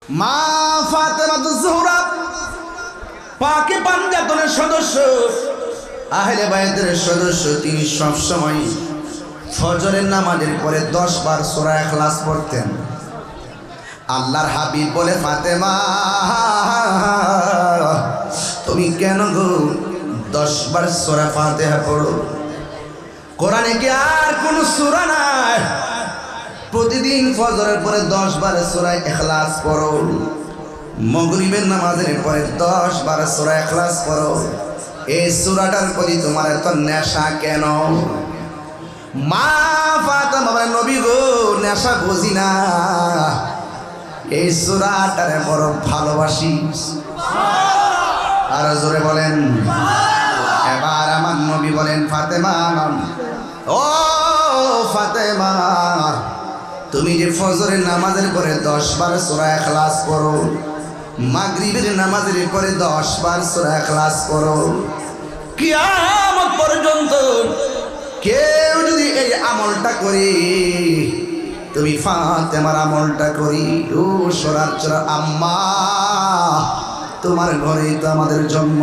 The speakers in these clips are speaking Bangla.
মা ফাতেমা জোহরা পাকে পাঞ্জাতনের সদস্য, আহলে বায়তের সদস্য। তিনি সব সময় ফজরের নামাজের পরে 10 বার সূরা ইখলাস পড়তেন। আল্লাহর হাবিব বলে, ফাতেমা তুমি কেন গো 10 বার সূরা ফাতিহা পড়ো? কোরআনে কি আর কোন সূরা নাই? প্রতিদিন ফজরের পরে 10 বার সূরা ইখলাস পড়ো, মাগরিবের নামাজের পরে 10 বার সূরা ইখলাস পড়ো। এই সূরাটার প্রতি তোমার এত নেশা কেন? মা ফাতেমা বলে, নবী গো নেশা বুঝি না, এই সূরাটারে বড় ভালোবাসি। আর জোরে বলেন। এবার আমার নবী বলেন, ফাতেমা ও ফাতেমা, তুমি যে ফজরের নামাজের পরে 10 বার সূরা ইখলাস পড়ো, মাগরিবের নামাজের পরে 10 বার সূরা ইখলাস পড়ো, কিয়ামত পর্যন্ত কেউ যদি এই আমলটা করে, তুমি ফাতেমার আমলটা করি, ও সরার চরা আম্মা তোমার ঘরেই তো আমাদের জন্ম।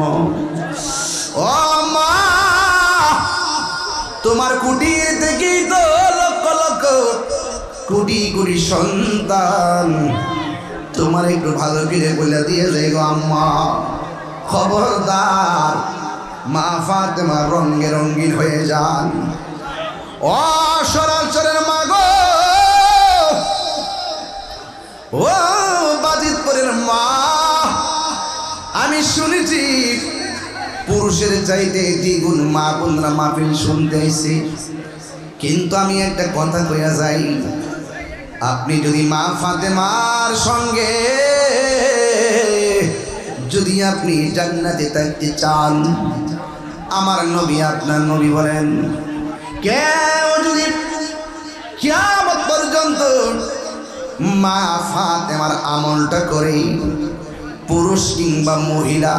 ও মা, তোমার কুটির থেকেই তো লক্ষ লক্ষ কোটি কোটি সন্তান। তোমার একটু ভালো করে বলে দিয়ে যাই গো আম্মা, খবরদার মা ফাতেমা রঙে রঙিন হয়ে যান। ও সরাচরের মা গো, ও বাজিতপুরের মা, আমি শুনেছি পুরুষের চাইতে দ্বিগুণ মা বোনরা মাহফিল শুনতে আইছে, কিন্তু আমি একটা কথা কইয়া যাই, আপনি যদি মা ফাতেমার সঙ্গে যদি আপনি জান্নাতে থাকতে চান, আমার নবী আপনার নবী বলেন, কেউ যদি কিয়ামত পর্যন্ত মা ফাতেমার আমলটা করে, পুরুষ কিংবা মহিলা,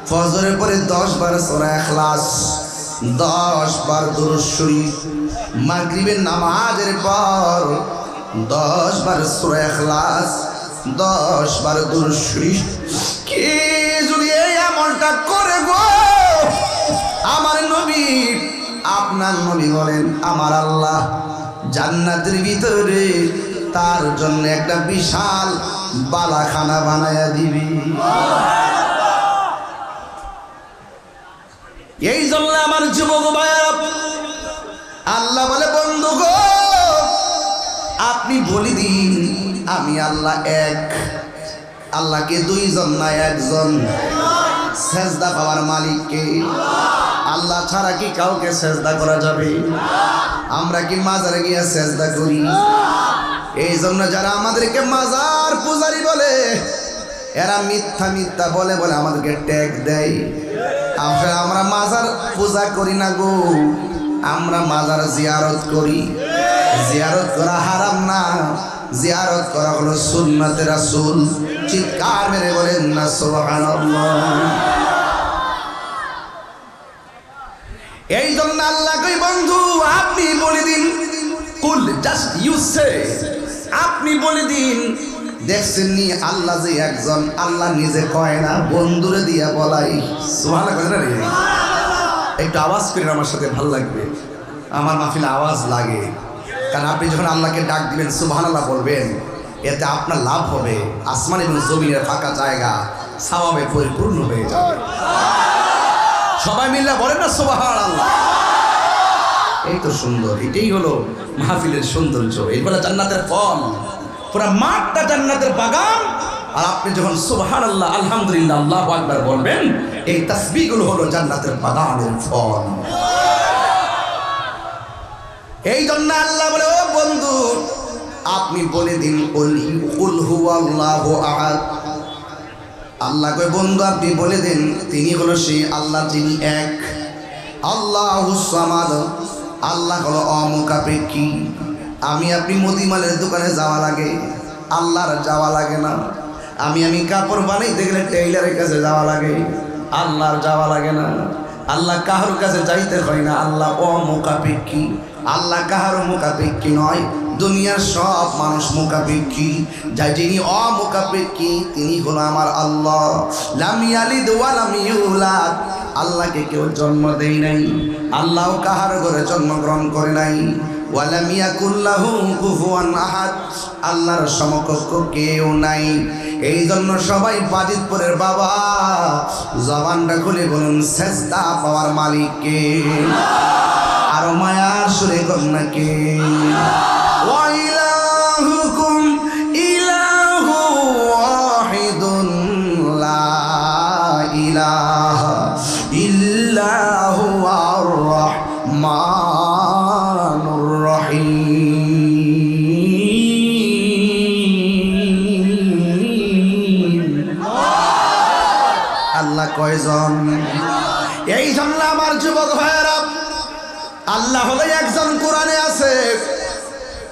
ফজরের পরে 10 বার সূরা ইখলাস, 10 বার দুরূদ শরীফ, মাগরিবের নামাজের পর 10 বার সূরা ইখলাস, 10 বার দুরূদ শরীফ, কি যদি এই আমলটা করে গো, আমার নবী আপনার নবী বলেন, আমার আল্লাহ জান্নাতের ভিতরে তার জন্য একটা বিশাল বালাখানা বানায়া দিবি। এই জন্য আমার যুবক ভাইরা, আল্লাহ বলে, বন্ধু গো আপনি বলি দিন আমি আল্লাহ এক। আল্লাহকে 2 জন না 1 জন। সেজদা পাওয়ার মালিককে আল্লাহ ছাড়া কি কাউকে সেজদা করা যাবে? আমরা কি মাজারে গিয়ে সেজদা করি? এই জন্য যারা আমাদেরকে মাজার পূজারি বলে, এরা মিথ্যা মিথ্যা বলে বলে আমাদেরকে ট্যাগ দেয়। আমরা মাজার পূজা করি না গো, আমরা মাজার জিয়ারত করি। জিয়ারত করা হারাম না, জিয়ারত করা হলো সুন্নাতে রাসূল। চিৎকার মেরে বলেন না সুবহানাল্লাহ। এই জন্য আল্লাহ কই, বন্ধু আপনি বলে দিন, কুল জাস্ট ইউ সে, আপনি বলে দিন, দেখছেন নি আল্লাহ যে একজন, আল্লাহ নিজে কয় না, বন্ধুরে দিয়া বলাই। সুবহানাল্লাহ। একটু আওয়াজ করেন আমার সাথে, ভালো লাগবে। আমার মাহফিলে আওয়াজ লাগে, কারণ আপনি যখন আল্লাহকে ডাক দিবেন, সুবহানাল্লাহ বলবেন, এতে আপনার লাভ হবে। আসমান এবং জমিনের ফাঁকা জায়গা সওয়াবে পরিপূর্ণ হয়ে যাবে। সবাই মিলে বলেন না সুবহানাল্লাহ। এই তো সুন্দর, এটাই হলো মাহফিলের সৌন্দর্য। এই বলে জান্নাতের ফল, পুরো মাঠটা জান্নাতের বাগান। আর আপনি যখন সুবহানাল্লাহ, আলহামদুলিল্লাহ, আল্লাহু আকবার বলবেন, এই তাসবিহগুলো হলো জান্নাতের বাগানের ফল। এই জন্য আল্লাহ বলে, ও বন্ধু আপনি বলে দিন, কুল হুয়াল্লাহু আহাদ। আল্লাহ কয়, বন্ধু আপনি বলে দেন, তিনি হলো সেই আল্লাহ যিনি এক। আল্লাহুস সামাদ, আল্লাহ হলো অমুখাপেক্ষী। আমি আপনি মুদিমালের দোকানে যাওয়া লাগে, আল্লাহর যাওয়া লাগে না। আমি কাপড় বানাইতে গেলে টেইলারের কাছে যাওয়া লাগে, আল্লাহর যাওয়া লাগে না। আল্লাহ কাহার কাছে যাইতে হয় না, আল্লাহ অমুখাপেক্ষী। আল্লাহ কাহার মুখাপেক্ষী নয়, দুনিয়ার সব মানুষ মুখাপেক্ষী, যাই যিনি অমুখাপেক্ষী তিনি হলো আমার আল্লাহ। লাম ইয়ালিদ ওয়া লাম ইউলাদ, আল্লাহকে কেউ জন্ম দেয় নাই, আল্লাহ কাহার ঘরে জন্মগ্রহণ করে নাই। ওয়া লাম ইয়াকুল লাহু কুফুয়ান আহাদ, আল্লাহর সমকক্ষ কেউ নাই। এই জন্য সবাই বাজিতপুরের বাবা জবানটা খুলে বলুন সেজদা পাওয়ার মালিক কে? আরো মায়ার সুরে কন্যা কে? ওয়া ইলাহুকুম ইলাহু ওয়াহিদুন লা ইলাহা ইল্লাহু আর রাহমানুর রহিম। আল্লাহ কয়জন? এই জন্য আমার যুবক ভাইয়েরা, আল্লাহ হলো একজন, কোরআনে আছে।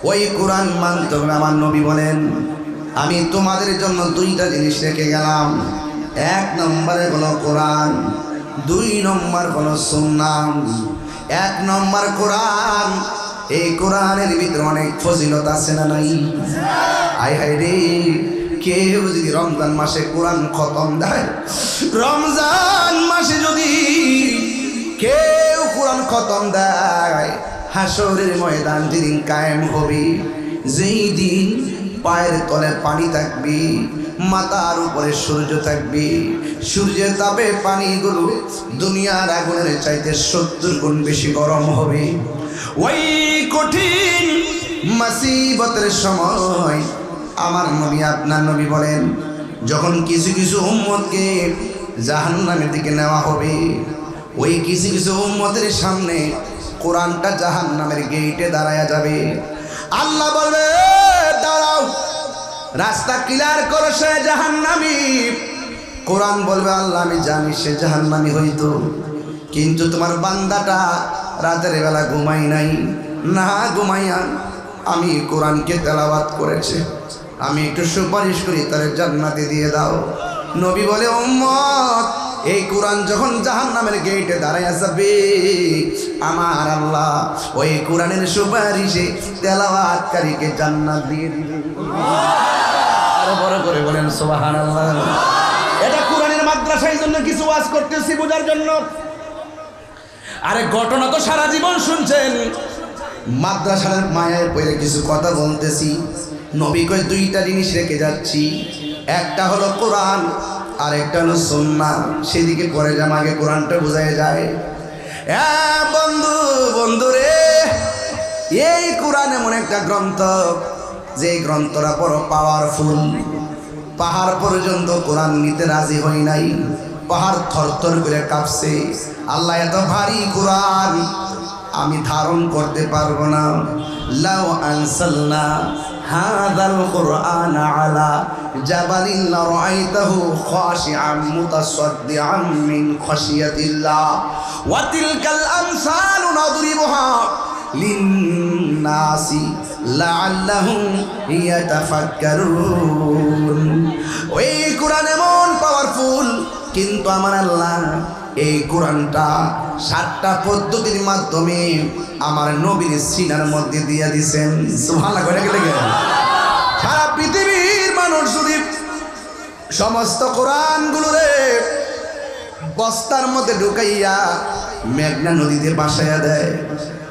ওই কোরআন মানতে হবে। আমার নবী বলেন, আমি তোমাদের জন্য দুইটা জিনিস রেখে গেলাম। এক নম্বরে হলো কোরআন, দুই নম্বর হলো সুন্নাহ। এক নম্বর কোরআন, এই কোরআনের ভিতরে অনেক ফজিলত আছে না নাই? আয় হায় রে, কেউ যদি রমজান মাসে কোরআন খতম দেয়, রমজান মাসে যদি কেউ কোরআন খতম দেয়, হাসরের ময়দান যেদিন কায়েম হবে, যেই দিন পায়ের তলে পানি থাকবে, মাথার উপরে সূর্য থাকবে, সূর্যের তাপে পানিগুলো দুনিয়ার আগুনের চাইতে 70 গুণ বেশি গরম হবে। ওই কঠিন মুসিবতের সময় আমার নবী, আপনার নবী বলেন, যখন কিছু কিছু উম্মতকে জাহান্নামের দিকে নেওয়া হবে, ওই কিছু কিছু উম্মতের সামনে কোরআনটা জাহান্নামের গেটে দাঁড়ায়া যাবে। আল্লাহ বলবে, দাঁড়াও, রাস্তা ক্লিয়ার করো, সে জাহান্নামী। কোরআন বলবে, আল্লাহ আমি জানি সে জাহান্নামী হইতো, কিন্তু তোমার বান্দাটা রাতের বেলা ঘুমাই নাই, না ঘুমাইয়া আমি কোরআনকে তেলাওয়াত করেছে, আমি একটু সুপারিশ করি তার জান্নাতে দিয়ে দাও। নবী বলে, উম্মত, এই কোরআন যখন জাহান্নামের গেটে দাঁড়ায় যাবে, আমার আল্লাহ ওই কোরআনের সুপারিশে তেলাওয়াতকারীকে জান্নাত দিয়ে দিবে। আরো বড় করে বলেন সুবহানাল্লাহ। এটা কোরআনের মাদ্রাসা, এই জন্য কিছু ওয়াজ করতেছি বোঝার জন্য। আরে ঘটনা তো সারা জীবন শুনছেন, মাদ্রাসার মায়ায় পড়ে কিছু কথা বলতেছি। নবী কয় দুইটা জিনিস রেখে যাচ্ছি, একটা হলো কোরআন আর একটা হলো সুন্নাহ। সেদিকে পরে যাম, আগে কোরআনটা বোঝায় যায়। বন্ধু বন্ধু রে, এই কোরআন এমন একটা গ্রন্থ, যে গ্রন্থটা বড় পাওয়ারফুল। পাহাড় পর্যন্ত কোরআন নিতে রাজি হয় নাই, পাহাড় থরথর করে কাঁপছে। আল্লাহ, এত ভারী কোরআন আমি ধারণ করতে পারবো না। লাউ আনসালনা হাযাল কুরআন আলা জাবালিন লারাআইতাহু খাশিআন মুতাসাদ্দিআন মিন খাশিয়াতিল্লাহ ওয়া তিলকাল আমসালু নাদরিবুহা লিন্নাসি লাআল্লাহুম ইয়াতাফাক্কারুন। ওই কোরআন এমন পাওয়ারফুল, কিন্তু আমার আল্লাহ এই কোরআনটা 7টা পদ্ধতির মাধ্যমে আমার নবীর সিনার মধ্যে দিয়ে দিয়েছেন। সুবহানাল্লাহ। সারা পৃথিবীর মানুষ যদি সমস্ত কোরআনগুলোরে বস্তার মধ্যে ঢুকাইয়া মেঘনা নদীতে ভাসাইয়া দেয়,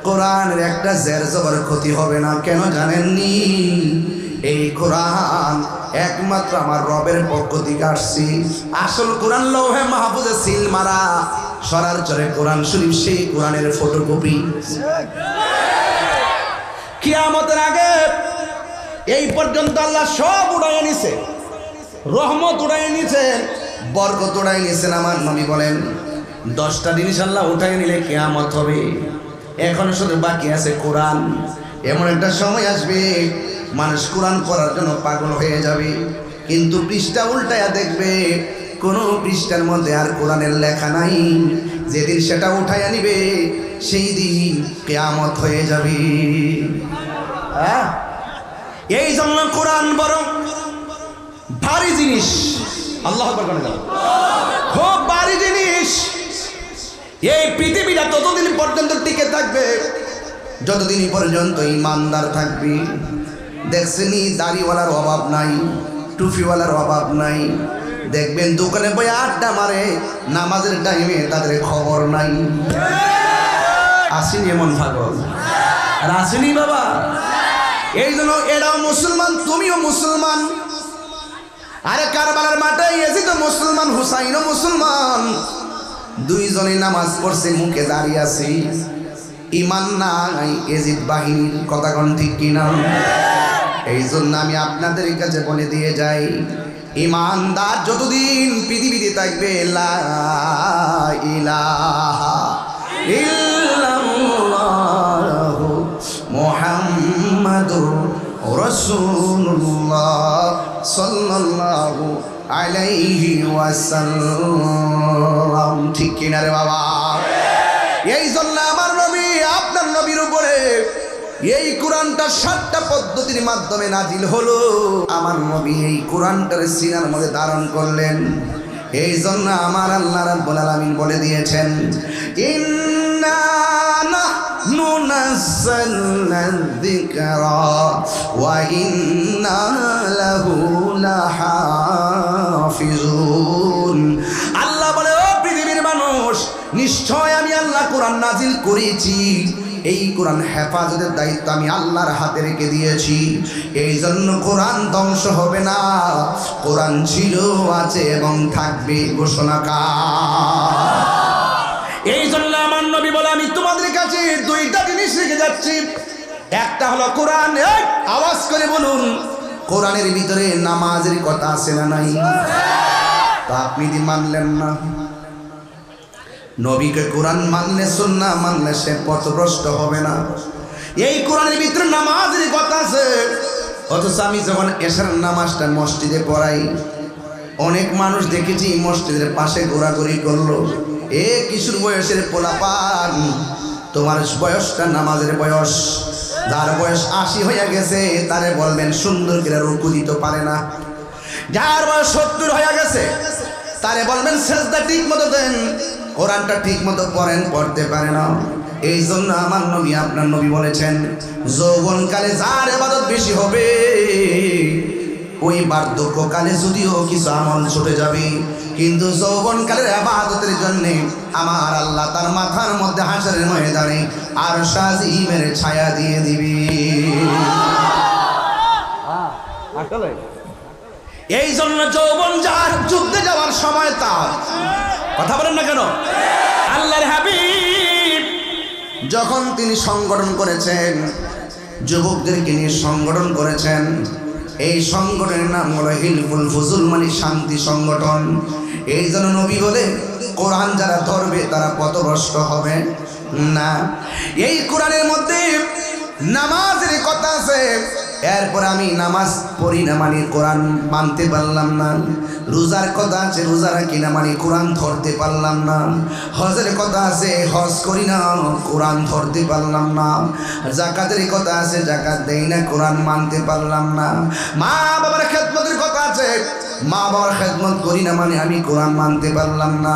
কোরআনের একটা জের জবর ক্ষতি হবে না। কেন জানেননি? এই কোরআন একমাত্র আমার রবের পক্ষ থেকে আসছে। আসল কোরআন লৌহে মাহফুজে সিল মারা, সরার চরে কোরআন শরীফ সেই কোরআনের ফটোকপি। কিয়ামতের আগে এই পর্যন্ত আল্লাহ সব উড়াইয়া নিছে, রহমত উড়াইয়া নিছেন, বরকত উড়াইয়া নিছেন। আমার নবী বলেন 10টা জিনিস আল্লাহ উঠাইয়া নিলে কিয়ামত হবে। এখন শুধু বাকি আছে কোরআন। এমন একটা সময় আসবে মানুষ কোরআন পড়ার জন্য পাগল হয়ে যাবে, কিন্তু পৃষ্ঠা উল্টায়া দেখবে কোনো পৃষ্ঠার মধ্যে আর কোরআনের লেখা নাই। যেদিন সেটা উঠাইয়া নিবে সেই দিন কিয়ামত হয়ে যাবে। এই জন্য কোরআন বড় ভারী জিনিস। আল্লাহু আকবার বলেন, খুব ভারী জিনিস। এই পৃথিবীটা ততদিন পর্যন্ত টিকে থাকবে যতদিন পর্যন্ত ইমানদার থাকবি। দেখছেনি দাড়িওয়ালার অভাব নাই, টুপিওয়ালার অভাব নাই। দেখবেন দোকানে বই আড্ডা মারে, নামাজের টাইমে তাদের খবর নাই। আসেনি এমন পাগল? আর আসেনি বাবা? এই জন্য এরাও মুসলমান, তুমিও মুসলমান। আরে কারবালার মাঠে ইয়াজিদ মুসলমান, হুসাইনও মুসলমান। দুইজনে নামাজ পড়ছে, মুখে দাঁড়িয়ে আছে, ইমান নাই ইয়াজিদ বাহিনীর। কথা কোন ঠিক কিনা? এই জন্য আমি আপনাদের কাছে বলে দিয়ে যাই, ইমানদার যতদিন পৃথিবীতে থাকবে, লা ইলাহা ইল্লাল্লাহু মুহাম্মাদুর রাসূলুল্লাহ সাল্লাল্লাহু আলাইহি ওয়াসাল্লাম। ঠিক কিনা রে বাবা? এই জন্য আমার নবী, আপনার নবীর উপরে এই কোরআনটা 7টা পদ্ধতির মাধ্যমে নাজিল হলো। আমার নবী এই কোরআনটার সিনার মধ্যে ধারণ করলেন। এই জন্য আমার আল্লাহ রাব্বুল আলামিন বলে দিয়েছেন, ইন্না নাহনু নাযালনা যিকরা ওয়া ইন্না লাহু লাহাফিজুন। আল্লাহ বলে, ও পৃথিবীর মানুষ, নিশ্চয় আমি আল্লাহ কোরআন নাজিল করেছি। এই কোরআন হেফাজতের দায়িত্ব আমি আল্লাহর হাতে রেখে দিয়েছি। এই জন্য কোরআন ধ্বংস হবে না। কোরআন ছিল, আছে এবং থাকবে। ঘোষণা কার? এই জন্য আমার নবী বলে, আমি তোমাদের কাছে 2টা জিনিস রেখে যাচ্ছি। একটা হলো কোরআন। আওয়াজ করে বলুন, কোরআনের ভিতরে নামাজের কথা আছে না নাই? তা আপনি কি মানলেন না? নবীকে কোরআন মানলে, সুন্নাহ মানলে সে পথভ্রষ্ট হবে না। এই কোরআনের ভিতরে নামাজের কথা আছে। অথচ আমি যখন এশার নামাজটা মসজিদে পড়াই, অনেক মানুষ দেখেছি মসজিদের পাশে ঘোরাঘুরি করলো। কিশোর বয়সের পোলাপান, তোমার বয়সটা নামাজের বয়স। যার বয়স 80 হয়ে গেছে, তারে বলবেন সুন্দর করে রুকু দিতে পারে না। যার বয়স 70 হয়ে গেছে, তারে বলবেন সেজদা ঠিক মতো দেন, কোরআনটা ঠিক মতো পড়েন, পড়তে পারে না। এই জন্য আমার নবী, আপনার নবী বলেছেন, যৌবনকালে যার ইবাদত বেশি হবে, ওই বার্ধক্যকালে যদিও কিছু আমল ছুটে যাবে, কিন্তু যৌবনকালের ইবাদতের জন্য আমার আল্লাহ তার মাথার মধ্যে হাসরের ময়দানে আরশ আজিমের ছায়া দিয়ে দিবে। এই জন্য যৌবন যার, যুদ্ধে যাওয়ার সময় তার। কথা বলেন না কেন? আল্লাহর হাবিব যখন তিনি সংগঠন করেছেন, যুবকদেরকে নিয়ে সংগঠন করেছেন, এই সংগঠনের নাম হলো হিলফুল ফুজুল, মানে শান্তি সংগঠন। এই জন্য নবী বলে, কোরআন যারা ধরবে তারা পথভ্রষ্ট হবে না। এই কোরআনের মধ্যে নামাজের কথা আছে। এরপর আমি নামাজ পড়ি না মানে কোরআন মানতে পারলাম না। রোজার কথা আছে, রোজা রাখি না মানে কোরআন ধরতে পারলাম না। হজের কথা আছে, হজ করি না, কোরআন ধরতে পারলাম না। জাকাতের কথা আছে, জাকাত দেই না, কোরআন মানতে পারলাম না। মা বাবার খেদমতের কথা আছে, মা বাবার খেদমত করি না মানে আমি কোরআন মানতে পারলাম না।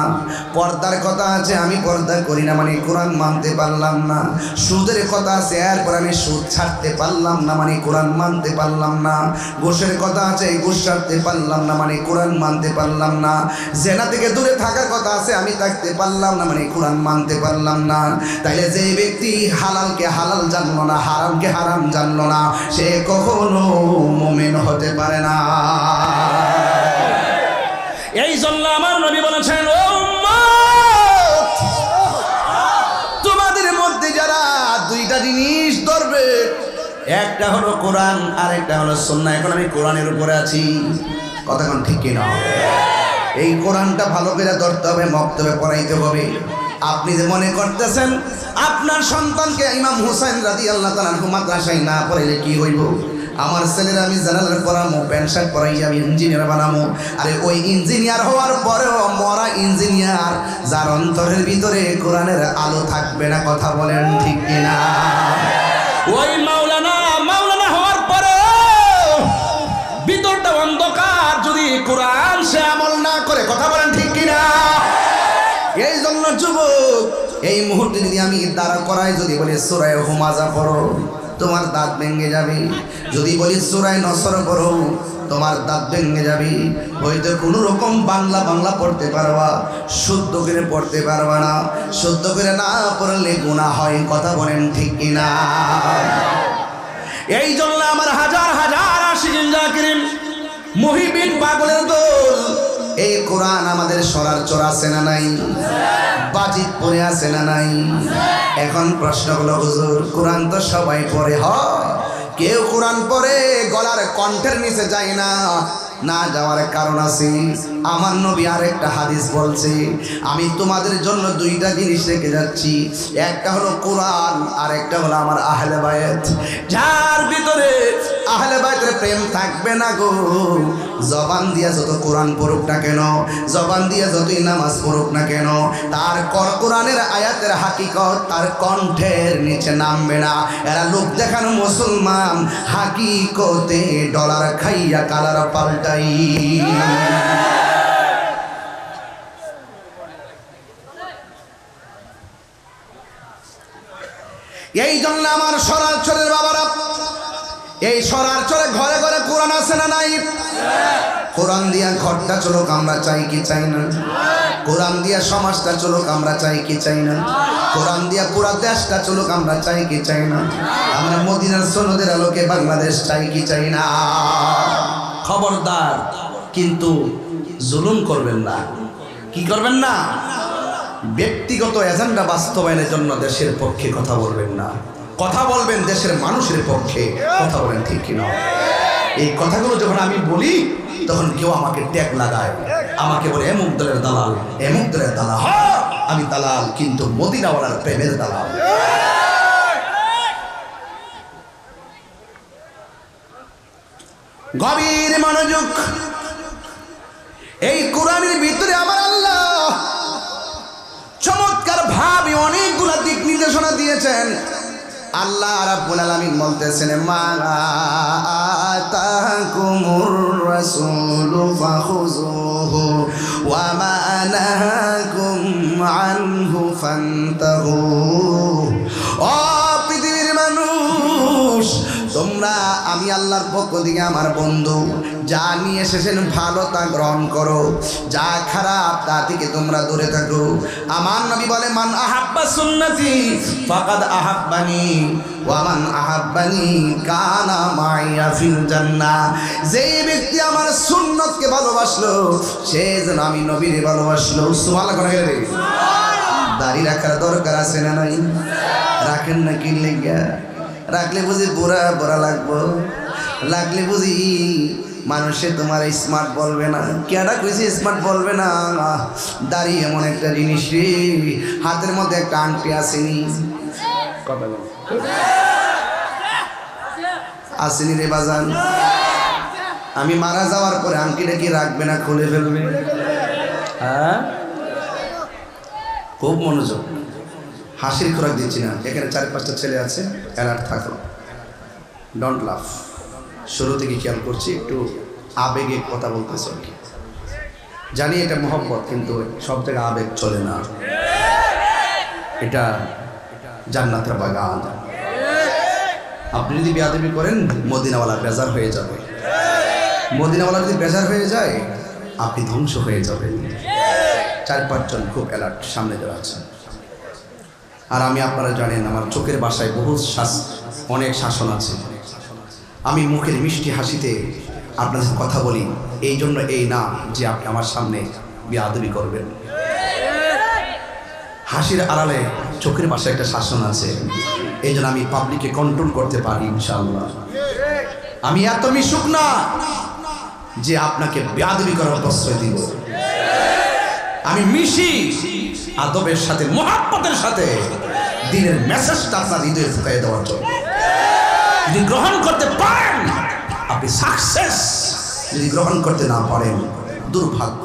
পর্দার কথা আছে, আমি পর্দা করি না মানে কোরআন মানতে পারলাম না। সুদের কথা আছে, এরপর আমি সুদ ছাড়তে পারলাম না মানে কোরআন মানতে পারলাম না। ঘুষের কথা আছে, ঘুষ ছাড়তে পারলাম না মানে কোরআন মানতে পারলাম না। জেনা থেকে দূরে থাকার কথা আছে, আমি থাকতে পারলাম না মানে কোরআন মানতে পারলাম না। তাইলে যে ব্যক্তি হালালকে হালাল জানলো না, হারামকে হারাম জানলো না, সে কখনো মুমিন হতে পারে না। এই জন্য আমার নবী বলেছেন, ও উম্মত, তোমাদের মধ্যে যারা 2টা জিনিস ধরবে, একটা হলো কোরআন আর একটা হলো সুন্নাহ। এখন আমি কোরআনের উপরে আছি। কথা কোন ঠিক কিনা? এই কোরআনটা ভালো করে ধরতে হবে, মক্তবে পড়াইতে হবে। আপনি যে মনে করতেছেন আপনার সন্তানকে ইমাম হুসাইন রাদিয়াল্লাহু তাআলা আনহু মাদ্রাসায় না পড়াইলে কি হইব? আমার ছেলেরা আমি জেনারেল পড়ামো, প্যান্ট শার্ট পরাই আমি ইঞ্জিনিয়ার বানামো। আরে ওই ইঞ্জিনিয়ার হওয়ার পরেও মরা ইঞ্জিনিয়ার, যার অন্তরের ভিতরে কোরআনের আলো থাকবে না। কথা বলেন ঠিক কিনা? ওই মাওলানা হওয়ার পরে ভিতরটা অন্ধকার, যদি কোরআন সে আমল না করে। কথা বলেন ঠিক কিনা? এই জন্য যুবক, এই মুহূর্তে যদি আমি দাঁড়া করাই যদি বলি সূরা হুমাজা পড়ো তোমার দাঁত ভেঙে যাবে, যদি বলি সূরা নসর পড়ো তোমার দাঁত ভেঙে যাবে। হয়তো কোনো রকম বাংলা পড়তে পারবা, শুদ্ধ করে পড়তে পারবা না। শুদ্ধ করে না পড়লে গুনাহ হয়, কথা বলেন ঠিক কিনা? এই জন্য আমার হাজার হাজার আশিকিন জাকিরিন মুহিবিন পাগলের দল, এই কোরআন আমাদের সরার চর আছে না নাই? বাজিত পড়ে আছে না নাই? এখন প্রশ্ন হলো হুজুর কোরআন তো সবাই পড়ে, কেউ কোরআন পড়ে গলার কণ্ঠের নিচে যায় না, না যাওয়ার কারণ আছে। আমার নবী আরেকটা হাদিস বলছে, আমি তোমাদের জন্য দুইটা জিনিস রেখে যাচ্ছি, একটা হলো কোরআন আর একটা হলো আমার আহলে বায়াত। যার ভিতরে আহলে বায়াতের প্রেম থাকবে না গো, জবান দিয়া যত কোরআন পড়ুক না কেন, জবান দিয়া যতই নামাজ পড়ুক না কেন, তার কোরআনের আয়াতের হাকিকত তার কণ্ঠের নিচে নামবে না। এরা লোক দেখানো মুসলমান, হাকিকতে ডলার খাইয়া কালার পাল্টাই। এই জন্য আমার সরারচরের বাবারা, এই সরারচরে ঘরে ঘরে কোরআন আছে না নাই? কোরআন দিয়া ঘরটা চলুক আমরা চাই কি চাই না? কোরআন দিয়া সমাজটা চলুক আমরা চাই কি চাই না? কোরআন দিয়া পুরা দেশটা চলুক আমরা চাই কি চাই না? আমরা মদিনার সনদের আলোকে বাংলাদেশ চাই কি চাই না? খবরদার কিন্তু জুলুম করবেন না। কি করবেন না? ব্যক্তিগত এজেন্ডা বাস্তবায়নের জন্য দেশের পক্ষে কথা বলবেন না, কথা বলবেন দেশের মানুষের পক্ষে। কথা বলেন ঠিক কিনা? এই কথাগুলো যখন আমি বলি তখন কেউ আমাকে ট্যাগ লাগায়, আমাকে বলে এমুক দলের দালাল, এমুক দলের দালাল। আমি দালাল কিন্তু মদিনাওয়ালার প্রেমের দালাল। গভীর মনোযোগ, এই কোরআনের ভিতরে আমার আল্লাহ চমৎকার ভাবে অনেকগুলা দিক নির্দেশনা দিয়েছেন। আল্লাহ রাব্বুল আলামিন বলতেছেন, মা আতাকুমুর রাসূলু ফাখুযুহু ওয়া মা নাহাকুম আনহু ফান্তাহু। ও পৃথিবীর মানুষ, তোমরা আমি আল্লাহর পক্ষ থেকে আমার বন্ধু যা নিয়ে এসেছেন ভালো তা গ্রহণ করো, যা খারাপ তা থেকে তোমরা দূরে থাকো। আমার নবী বলে, মান আহাব্বা সুন্নতি ফাকাদ আহাব্বানি ওয়া মান আহাব্বানি কানা মাইয়া ফিল জান্নাহ। যেই ব্যক্তি আমার সুন্নতকে ভালোবাসলো সে যেন আমি নবীরে ভালোবাসলো। সুবহানাল্লাহ করে গেলে দাড়ি রাখার দরকার আছে না নাই? রাখেন না কি লেগা? রাখলে বুঝি বুড়া বুড়া লাগবো, লাগলে বুঝি মানুষে তোমার স্মার্ট বলবে না। কেডা কইছে স্মার্ট বলবে না? দাড়ি এমন একটা জিনিস রে, হাতের মধ্যে একটা আংটি আসেনি, আসেনি রে বাজান। আমি মারা যাওয়ার পরে আংটিটা কি রাখবে না খুলে ফেলবে? হ্যাঁ, খুব মনোযোগ। হাসির খোরাক দিচ্ছি না, এখানে 4-5টা ছেলে আছে, অ্যালার্ট থাকো, ডোন্ট লাফ। শুরু থেকে খেয়াল করছি, একটু আবেগে কথা বলতেছে আর কি। জানি এটা মহব্বত, কিন্তু সব জায়গায় আবেগ চলে না। এটা জান্নাতের বাগান। আপনি যদি বেয়াদবি করেন মদিনাওয়ালা বেজার হয়ে যাবে। মদিনাওয়ালা যদি বেজার হয়ে যায় আপনি ধ্বংস হয়ে যাবেন। 4-5 জন খুব অ্যালার্ট সামনে যারা আছে। আর আমি, আপনারা জানেন আমার চোখের ভাষায় বহু অনেক শাসন আছে। আমি মুখের মিষ্টি হাসিতে আপনাদের কথা বলি, এই জন্য এই না যে আপনি আমার সামনে বেয়াদবি করবেন। হাসির আড়ালে চোখের ভাষায় একটা শাসন আছে, এই জন্য আমি পাবলিককে কন্ট্রোল করতে পারি ইনশাআল্লাহ। আমি এত মিশুক না যে আপনাকে বেয়াদবি করার প্রশ্রয় দিব। আমি মিশি আদবের সাথে, মুহাব্বতের সাথে, দিনের মেসেজটা আপনার হৃদয়ে ঢুকাই দেওয়ার জন্য। যদি গ্রহণ করতে পারেন আপনি সাকসেস, যদি গ্রহণ করতে না পারেন দুর্ভাগ্য।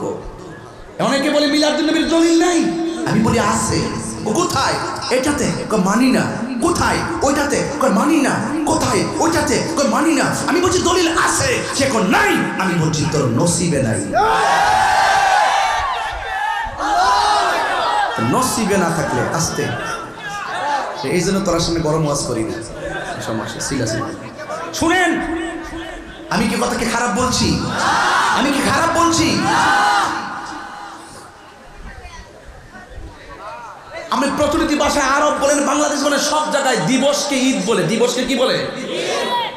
অনেকে বলে মিলাদুন নবীর দলিল নাই, আমি বলি আছে। ও কোথায়? এটাতে মানি না। কোথায়? ওইটাতে মানি না। কোথায়? ওইটাতে মানি না। আমি বলছি দলিল আছে, সে নাই। আমি বলছি তোর নসিবে নাই। নসিবে না থাকলে আসতে, এই জন্য তোর সামনে গরম ওয়াজ করি না, সমস্যা ঠিক আছে। শুনেন, আমি কি কথাকে খারাপ বলছি? আমি কি খারাপ বলছি? আমি প্রচলিত ভাষায় আরব বলেন, বাংলাদেশ বলেন, সব জায়গায় দিবসকে ঈদ বলে। দিবসকে কি বলে?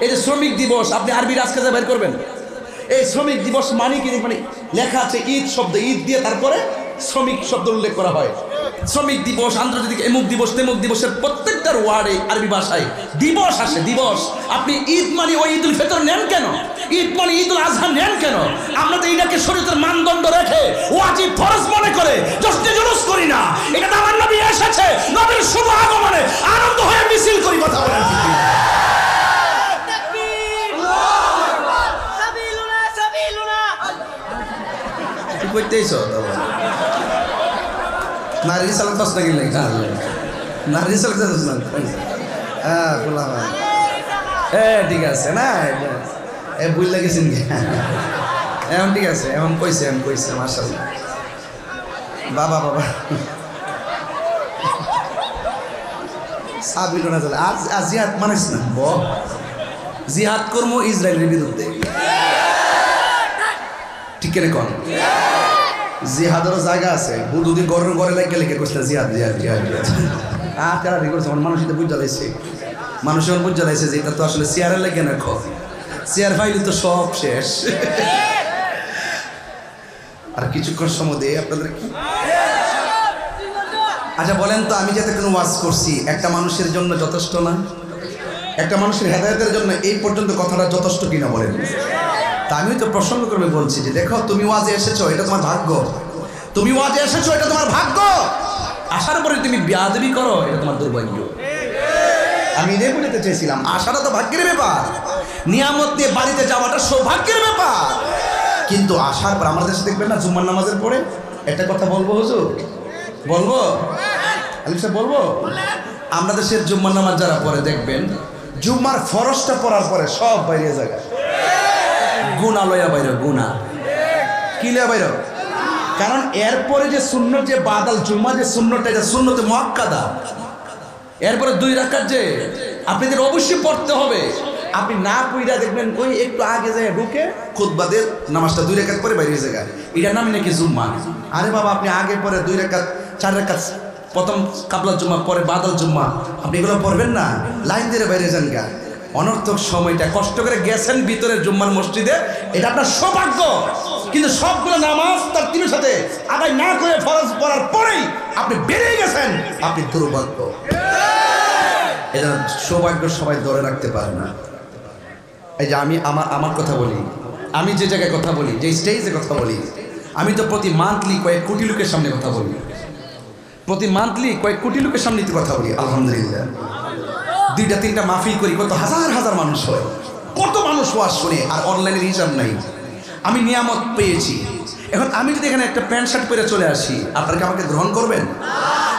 এই যে শ্রমিক দিবস, আপনি আরবি রাজকাজে বের করবেন, এই শ্রমিক দিবস মানে কি? মানে লেখা আছে ঈদ শব্দ, ঈদ দিয়ে তারপরে শ্রমিক শব্দ উল্লেখ করা হয়। শ্রমিক দিবস, আন্তর্জাতিক এমুক দিবস, তেমুক দিবসের প্রত্যেকটার ওয়ার্ডে আরবি ভাষায় দিবস আসে, দিবস। আপনি ঈদ মানে ওই ঈদুল ফিতর নেন কেন? ঈদ মানে ঈদুল আজহা নেন কেন? আমরা তো এটাকে শরীয়তের মানদণ্ড রেখে ওয়াজিব ফরজ মনে করে জশ্নে জুলুস করি না। এটা তো আমার নবী এসেছে, নবীর শুভ আগমনে আনন্দ হয়ে মিছিল করি। কথা বলেন ঠিক কি? তুই কইতেইছ নারী সালাত দশ টাকা লাগে, নারী সালাত দশ না। হ্যাঁ বললাম, হ্যাঁ ঠিক আছে না, এ ভুল লাগেছেন কি? এখন ঠিক আছে, এখন কইছে, এখন কইছে মাশাআল্লাহ। বাবা বাবা সাবিল না চলে আজ জিহাদ মানিস না, জিহাদ কর্ম ইসরায়েলের বিরুদ্ধে, ঠিক কেন কোন জিহাদেরও জায়গা আছে। বুধুদি গরের গড়ে লাগে লেগে করছিল জিহাদ জিহাদ জিহাদ আর কারা করছে, মানুষ এটা বুঝ জ্বালাইছে, মানুষের বুঝ জ্বালাইছে যে এটা তো আসলে চেয়ারের লাগে না, চেয়ার ফাইলে তো সব শেষ। আর কিছুক্ষণ সময় দেয় আপনাদের। আচ্ছা বলেন তো, আমি যাতে কোনো ওয়াজ করছি একটা মানুষের জন্য যথেষ্ট না? একটা মানুষের হেদায়েতের জন্য এই পর্যন্ত কথাটা যথেষ্ট কিনা বলেন? তা আমি তো প্রসঙ্গ করে বলছি যে দেখো, তুমি ওয়াজে এসেছো, এটা তোমার ভাগ্য। তুমি ওয়াজে এসেছো, এটা তোমার ভাগ্য। আসার পরে তুমি বেয়াদবি করো, এটা তোমার দুর্ভাগ্য। আমি এটাই বলতে চেয়েছিলাম, আসাটা তো ভাগ্যের ব্যাপার, নিয়ামত দিয়ে বাড়িতে যাওয়াটা সৌভাগ্যের ব্যাপার। কিন্তু আসার পর আমাদের দেশে দেখবেন না, জুম্মার নামাজের পরে একটা কথা বলবো হুজুর, বলবো আলিম সাহেব, বলবো আমরা দেশের জুম্মার নামাজ যারা পরে দেখবেন, জুম্মার ফরজটা পড়ার পরে সব বাইরে জায়গা গুণা লয়া বাইর, গুণা কি লয়া বাইর। কারণ এরপরে যে সুন্নত, যে বাদাল জুম্মা যে সুন্নতটা, এটা সুন্নতে মুআক্কাদা। এরপরে 2 রাকাত যে আপনাদের অবশ্যই পড়তে হবে। আপনি না পড়া দেখবেন ওই একটু আগে যায় ঢুকে খুতবাদের নামাজটা 2 রাকাত পরে বাইরে জায়গা, এটার নাম নাকি জুম্মা। আরে বাবা, আপনি আগে পরে 2 রাকাত 4 রাকাত, প্রথম কাবলা জুম্মা, পরে বাদাল জুম্মা, আপনি এগুলো পড়বেন না, লাইন দিয়ে বাইরে যান গা। অনর্থক সময়টা কষ্ট করে গেছেন ভিতরে জুম্মার মসজিদে, এটা আপনার সৌভাগ্য। কিন্তু সবগুলো নামাজ তার তিনের সাথে আদায় না করে ফরজ পড়ার পরেই আপনি বেরিয়ে গেছেন, আপনি দুর্ভাগ্য। এটা সৌভাগ্য সবাই ধরে রাখতে পারে না। এই যে আমি আমার কথা বলি, আমি যে জায়গায় কথা বলি, যে স্টেজে কথা বলি, আমি তো প্রতি মান্থলি কয়েক কোটি লোকের সামনে কথা বলি, প্রতি মান্থলি কয়েক কোটি লোকের সামনে কথা বলি। আলহামদুলিল্লাহ, 2-3টা মাহফিল করি, কত হাজার হাজার মানুষ হয়, কত মানুষ ওয়াজ শুনে, আর অনলাইনের হিসাব নাই। আমি নিয়ামত পেয়েছি। এখন আমি যদি এখানে একটা প্যান্ট শার্ট পরে চলে আসি, আপনারা কি আমাকে গ্রহণ করবেন?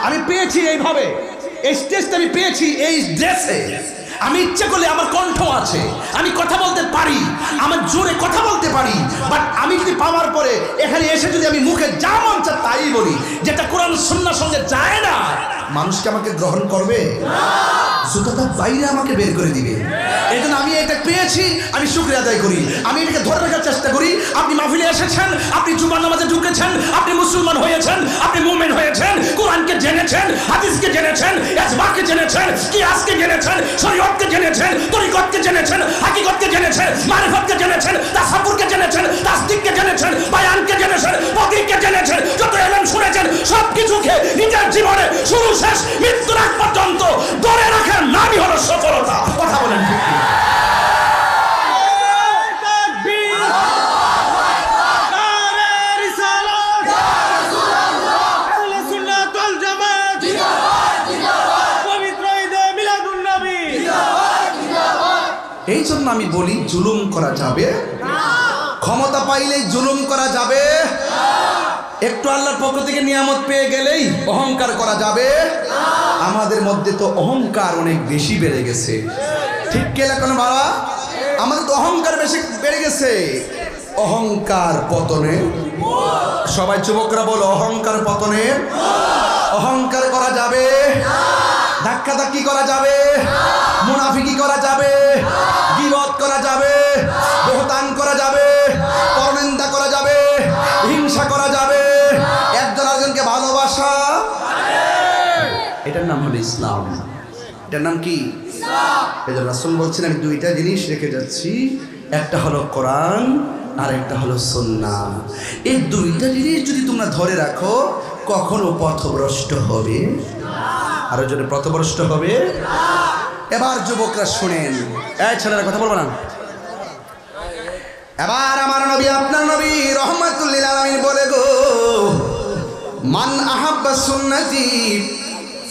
আমি পেয়েছি এইভাবে, এই স্টেজটা আমি পেয়েছি এই ড্রেসে। আমি ইচ্ছে করলে আমার কণ্ঠ আছে, আমি কথা বলতে পারি, আমার জোরে কথা বলতে পারি, বাট আমি যদি পাওয়ার পরে এখানে এসে যদি আমি মুখে যা মন চায় তাই বলি, যেটা কোরআন সুন্নাহর সঙ্গে যায় না, মানুষকে আমাকে গ্রহণ করবে? জুতাটা বাইরে আমাকে বের করে দিবে। এই জন্য আমি এটা পেয়েছি, আমি শুকরিয়া আদায় করি, আমি এটাকে ধরে রাখার চেষ্টা করি। আপনি মাহফিলে এসেছেন, আপনি জুমার নামাজে ঢুকেছেন, আপনি মুসলমান হয়েছেন, আপনি মুমিন হয়েছেন, কোরআনকে জেনেছেন, হাদিসকে জেনেছেন, ইজমাকে জেনেছেন, কিয়াসকে জেনেছেন, শরীয়তকে জেনেছেন, তরিকতকে জেনেছেন, হাকিকতকে জেনেছেন, মারিফতকে জেনেছেন, তাসাব্বুরকে জেনেছেন, তাসদিককে জেনেছেন, বায়ানকে জেনেছেন, প্রতীককে জেনেছেন, যত ইলম শুনেছেন সবকিছুকে নিজের জীবনে শুরু শেষ মৃত্যুর আগ পর্যন্ত ধরে রাখার নামই হলো সফলতা। কথা বলেন ঠিক কি? এই জন্য আমি বলি, জুলুম করা যাবে, ক্ষমতা পাইলেই জুলুম করা যাবে, একটু আল্লাহর পক্ষ থেকে নিয়ামত পেয়ে গেলেই অহংকার করা যাবে। আমাদের মধ্যে তো অহংকার অনেক বেশি বেড়ে গেছে, ঠিক কে এখন বাবা? আমাদের তো অহংকার বেশি বেড়ে গেছে। অহংকার পতনে, সবাই যুবকরা বলো, অহংকার পতনে অহংকার করা যাবে, ধাক্কাধাক্কি করা যাবে, মুনাফিকি করা যাবে, গীবত করা যাবে, বহতান করা যাবে, পরনিন্দা করা যাবে, হিংসা করা যাবে, একজন আরেকজনকে ভালোবাসা, এটার নাম হলো ইসলাম। এটার নাম কি? এজন্য রাসূল বলছেন আমি দুইটা জিনিস রেখে যাচ্ছি, একটা হলো কোরআন আর একটা হলো সুন্নাহ। এই দুইটা জিনিস যদি তোমরা ধরে রাখো কখনো পথভ্রষ্ট হবে, আরো জোরে পথভ্রষ্ট হবে। এবার যুবকরা শুনেন, এই ছেলেরা কথা বলবো না। এবার আমার নবী আপনার নবী রাহমাতুল লিল আলামিন বলে গো, মান আহাব্বা সুন্নতি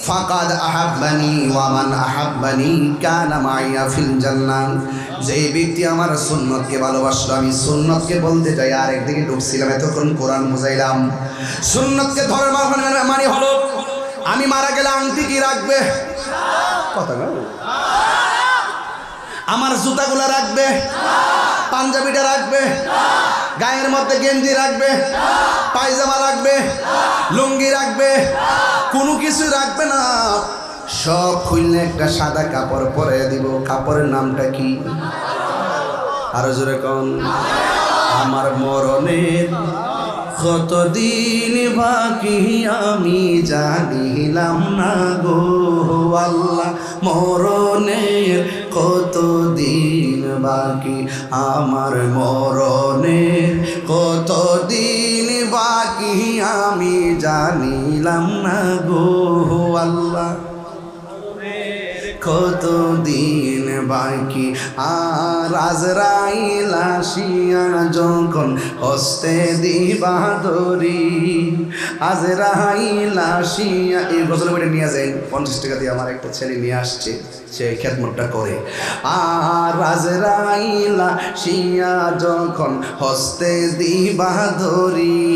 ফাকাদ আহাব্বানি ওয়া মান আহাব্বানি কানা মাইয়া ফিল জান্নাহ। যে ব্যক্তি আমার সুন্নতকে ভালোবাসলো, আমি সুন্নতকে বলতে যাই আরেকদিকে ঢুকছিলাম, এতক্ষণ কোরআন বুঝাইলাম। সুন্নতকে ধর্ম মানে হলো আমি মারা গেলে আংটি কি রাখবে? কথা না, আমার জুতাগুলা রাখবে, পাঞ্জাবিটা রাখবে, গায়ের মধ্যে গেঞ্জি রাখবে, পায়জামা রাখবে, লুঙ্গি রাখবে, কোনো কিছু রাখবে না। সব খুললে একটা সাদা কাপড় পরে দিব। কাপড়ের নামটা কি? আরো জোরে কোন? আমার মরণের কতদিন বাকি আমি জানিলাম না গো আল্লাহ, মরণের কতদিন বাকি, আমার মরণের কতদিন বাকি আমি জানিলাম না গো আল্লাহ, কতদিন বাকি। আর আজরাইল আসিয়া যখন হস্তে দিবা দরি, আজরাইল আসিয়া, এই গজল বইটা নিয়ে যায় 50 টাকা দিয়ে আমার একটা ছেলে নিয়ে আসছে, সে খেদমতটা করে। আর আজরাইল আসিয়া যখন হস্তে দিবা দরি,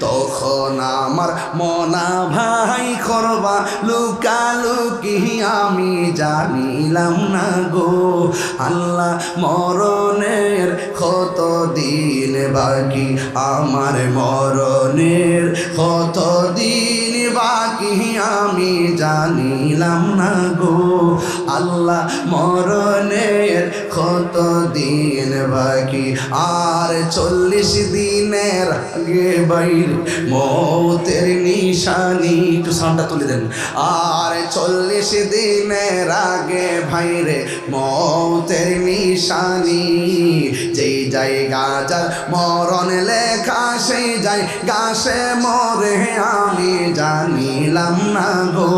তখন আমার মনা ভাই করবা লুকালুকি আমি জানিলাম না গো আল্লাহ, মরণের কতদিন বাকি, আমার মরণের কতদিন বাকি আমি জানিলাম না গো আল্লাহ, মরণের কতদিন বাকি। আর 40 দিনের আগে বাইরে মৌতের নিশানি, একটু সাউন্ডটা তুলে দেন। আর 40 দিনের আগে ভাইরে মৌতের নিশানি, যেই জায়গা যার মরণ লেখা সেই জায়গা সে মরে আমি জানিলাম না গো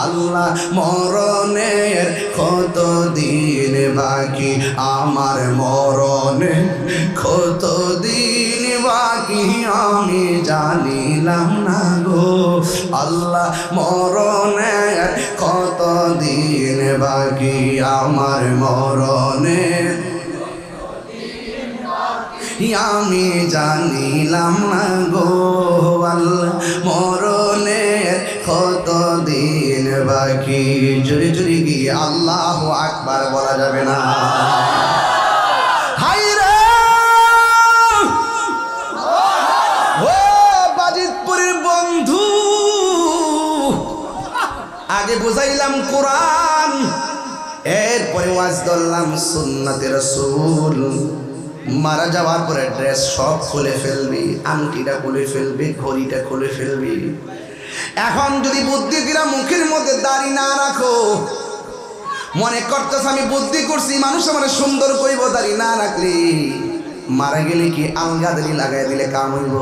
আল্লাহ, মরণের কতদিন বাকি, আমার মরণের কতদিন বাকি আমি জানিলাম না গো আল্লাহ, মরণের কতদিন বাকি, আমার মরণের আমি জানিলাম না গো আল্লাহ, মরণের কতদিন বাকি। জোরে জোরে গিয়ে আল্লাহু আকবার বলা যাবে না? হাই রে ও বাজিতপুরের বন্ধু, আগে বুঝাইলাম কোরআন, এরপরে ওয়াজ ধরলাম সুন্নাতে রাসূল। মারা যাওয়ার পরে ড্রেস সব খুলে ফেলবি, আংটিটা খুলে ফেলবি, ঘড়িটা খুলে ফেলবি। এখন যদি বুদ্ধি দিরা মুখের মধ্যে দাড়ি না রাখো, মনে করতেছ আমি বুদ্ধি করছি মানুষ আমার সুন্দর কইব, দাড়ি না রাখলে মারা গেলে কি আলগা দাড়ি লাগাই দিলে কাম হইব?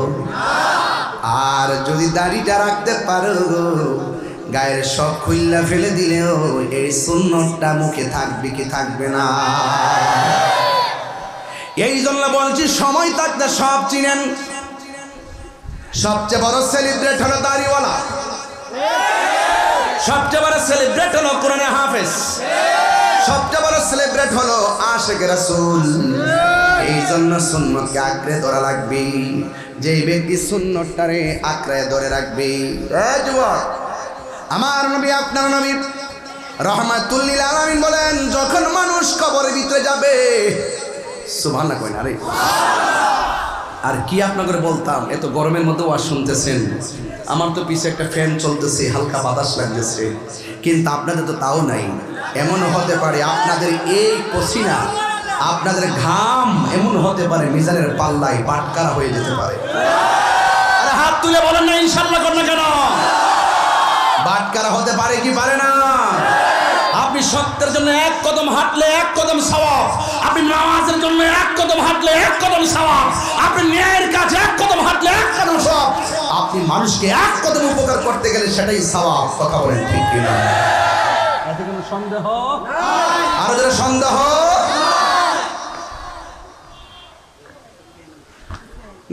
আর যদি দাড়িটা রাখতে পারো, গায়ের সব খুইল্লা ফেলে দিলেও এই সুন্নতটা মুখে থাকবে কি থাকবে না? এই জন্য বলছি সময় থাকতে সব চিনেন। সবচেয়ে বড় সেলিব্রেট হলো দাড়িওয়ালা, সবচেয়ে বড় সেলিব্রেট হলো কোরআনের হাফেজ, সবচেয়ে বড় সেলিব্রেট হলো আশিকে রাসূল। এই জন্য সুন্নতকে আঁকড়ে ধরা লাগবে। যে ব্যক্তি সুন্নতটারে আঁকড়ে ধরে রাখবে, যুবক আমার নবী আপনার নবী রাহমাতুল লিল আলামিন বলেন, যখন মানুষ কবরের ভিতরে যাবে, সুবহানাল্লাহ কই না রে, আর কি আপনাদের বলতাম, এত গরমের মধ্যে ওয়াজ শুনতেছেন, আমার তো পিছে একটা ফ্যান চলতেছে, হালকা বাতাস লাগতেছে, কিন্তু আপনাদের তো তাও নাই। এমনও হতে পারে আপনাদের এই পসিনা, আপনাদের ঘাম এমন হতে পারে মিজানের পাল্লায় বাটকারা হয়ে যেতে পারে। আরে হাত তুলে বলেন না ইনশাআল্লাহ করেন না কেন? বাটকারা হতে পারে কি পারে না? আপনি সত্যের জন্য এক কদম হাঁটলে এক কদম সওয়াব, আপনি নামাজের জন্য এক কদম হাঁটলে এক কদম সওয়াব, আপনি ন্যায়ের কাছে এক কদম হাঁটলে এক কদম সওয়াব, আপনি মানুষকে এক কদম উপকার করতে গেলে সেটাই সওয়াব। কথা বলেন ঠিক কি না? এতে কোনো সন্দেহ? আরো যারা সন্দেহ,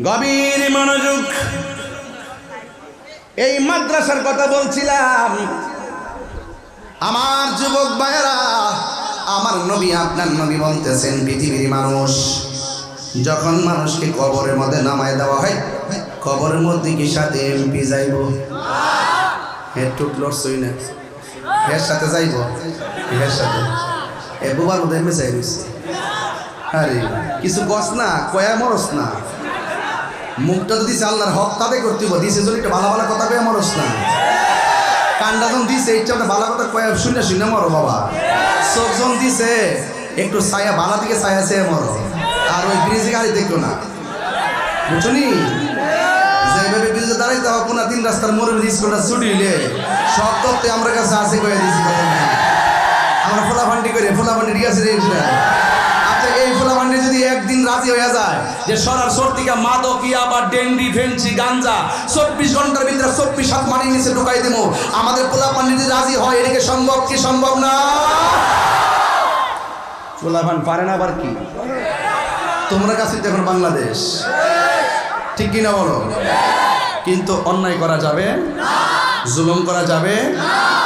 গভীর মনোযোগ। এই মাদ্রাসার কথা বলছিলাম। আমার যুবক ভাইয়েরা, আমার নবী আপনার নবী বলতেছেন, পৃথিবীর মানুষ যখন মানুষকে কবরের মধ্যে নামায় দেওয়া হয়, কবরের মধ্যে কি সাথে এমপি যাইব? হেড টুক লড়ছই না, এর সাথে যাইব, এর সাথে এ বুবার মধ্যে এমপি যাইব। আরে কিছু গছ না, কয়া মরস না, মুখটা তো দিছে আল্লাহর হক তাদের করতে হবে, দিছে যদি একটা ভালো ভালো কথা কয়া মরস না। কান্ডা যখন দিছে ইচ্ছা ভালো কথা কয়া শুনে শুনে মরো বাবা। চোখ যখন দিছে একটু ছায়া ভালো দিকে ছায়া চেয়ে মরো, আর ওই ব্রিজে গাড়ি দেখো না, বুঝছো নি? যেভাবে ব্রিজে দাঁড়াইতে হবে কোনা তিন রাস্তার মোড়ে স্কুলটা ছুটি হইলে সব তত্ত্বে আমার কাছে আছে কয়ে দিয়েছি কথা না। আমরা ফোলাফান্ডি করে ফোলাফান্ডি ঠিক আছে রে। এই ফোলাফান্ডি যদি একদিন রাজি হয়ে যায় যে সরার সর্তিকা মাদকিয়া বা ডেন্ডি ফেন্সি গাঞ্জা 24 ঘন্টার ভিতরে 24/7 মাটির নিচে ঢুকাই দেবো, আমাদের ফোলাফান্ডি যদি রাজি হয়, এটাকে সম্ভব কি সম্ভব না? ফোলাফান পারে না আবার কি? তোমরা কাছে দেখুন বাংলাদেশ, ঠিক কিনা বলো? কিন্তু অন্যায় করা যাবে, জুলুম করা যাবে,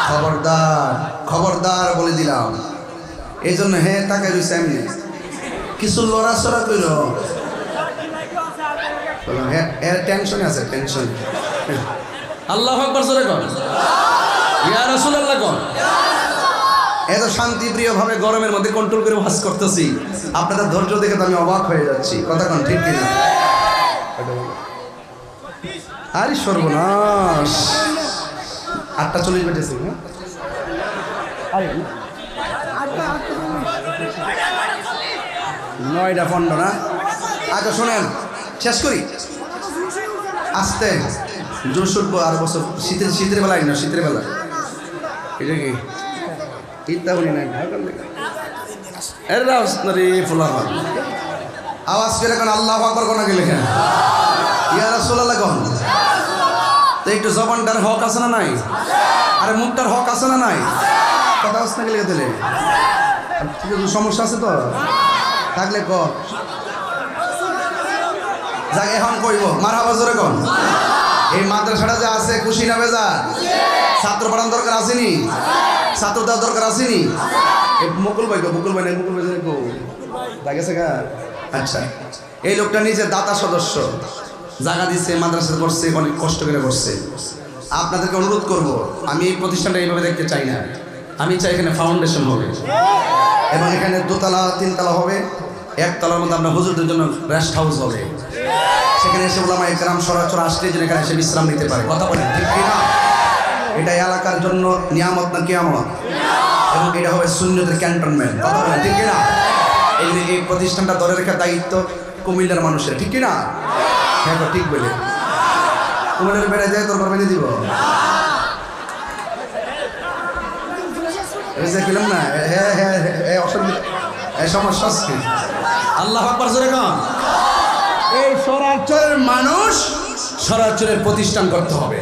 খবরদার খবরদার বলে দিলাম। এই জন্য হ্যাঁ তাকে রয়েছে এমনি কিছু লড়াচড়া কইল, এর টেনশন আছে, টেনশন। আল্লাহু আকবার জোরে কর, ইয়া রাসূলুল্লাহ কর। এত শান্তিপ্রিয় ভাবে গরমের মধ্যে কন্ট্রোল করে ওয়াজ করতেছি, আপনাদের ধৈর্য দেখে তো আমি অবাক হয়ে যাচ্ছি। কথা কোন ঠিক কিনা? আরে সর্বনাশ, 8:40 বেজেছে। আরে 9:15 না? আচ্ছা শোনেন, শেষ করি আস্তে, জোর শুটবো আর বছর শীতের বেলায় না, শীতের বেলা এটা কি ইত্যাদি না আওয়াজ করে কোন আল্লাহু আকবার কোন গেলে ইয়া রাসূলুল্লাহ কোন, তো একটু জবানটার হক আছে না নাই? আরে মুখটার হক আছে না নাই? কথা আসতে গেলে দিলে সমস্যা আছে তো থাকলে ক যাক এখন কইব মারহাবা জোরে কোন। এই মাদ্রাসাটা যে আছে খুশি না বেজা? ছাত্র পড়ানোর দরকার আসেনি? ছাত্র দেওয়ার দরকার আসেনি? মুকুল ভাই নাই, মুকুল ভাই দেখেছে গা। আচ্ছা, এই লোকটা নিজে দাতা সদস্য, জায়গা দিচ্ছে, মাদ্রাসা করছে, অনেক কষ্ট করে করছে। আপনাদেরকে অনুরোধ করব, আমি এই প্রতিষ্ঠানটা এইভাবে দেখতে চাই না। আমি চাই এখানে ফাউন্ডেশন হবে এবং এখানে 2তলা 3তলা হবে, 1তলার মধ্যে আপনার হুজুরদের জন্য রেস্ট হাউস হবে, সেখানে এসে ওলামা একরাম সরাসরি আসলে যেন এখানে এসে বিশ্রাম নিতে পারে। কথা বলেন ঠিক কি না? এটা এলাকার জন্য নিয়ামত না কিয়ামত? এবং এটা হবে সুন্নতের ক্যান্টনমেন্ট। কথা বলেন ঠিক কি না? এই প্রতিষ্ঠানটা ধরে রাখার দায়িত্ব কুমিল্লার মানুষের, ঠিক কি না? হ্যাঁ ঠিক বলে কুমিল্লার বেড়ে যায় তোর বেঁধে দিব না। হ্যাঁ হ্যাঁ হ্যাঁ অসুবিধা, সমস্যা আছে। আল্লাহু আকবার জোরে কোন। এই সরাচরের মানুষ সরাচরের প্রতিষ্ঠান করতে হবে।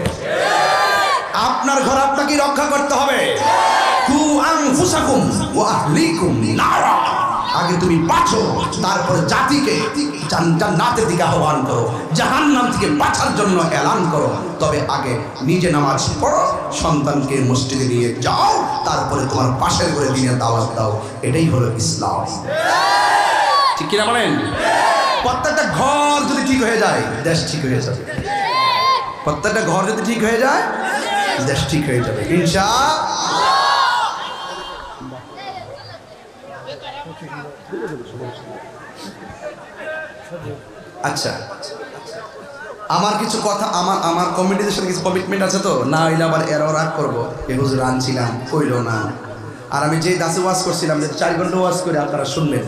আপনার ঘর আপনাকে রক্ষা করতে হবে। কু আনফুসাকুম ওয়া আহলিকুম নারা, আগে তুমি বাঁচো, তারপর জাতিকে জান্নাতের দিকে আহ্বান করো, জাহান্নাম থেকে বাঁচার জন্য এলান করো। তবে আগে নিজে নামাজ পড়ো, সন্তানকে মসজিদে নিয়ে যাও, তারপরে তোমার পাশের ঘরে দিনের দাওয়াত দাও। এটাই হলো ইসলাম, ঠিক কিনা বলেন? প্রত্যেকটা ঘর যদি ঠিক হয়ে যায়, দেশ ঠিক হয়ে যাবে। প্রত্যেকটা ঘর যদি ঠিক হয়ে যায়, দেশ ঠিক হয়ে যাবে ইনশাআল্লাহ। আচ্ছা, আমার কিছু কথা, আমার কমিটিদের সাথে কিছু কমিটমেন্ট আছে, তো না হইলে আবার এরাও রাগ করবো, এ হুজুর আনছিলাম কইলো না। আর আমি যে দাসে ওয়াজ করছিলাম যে 4 ঘন্টা ওয়াজ করে আপনারা শুনবেন,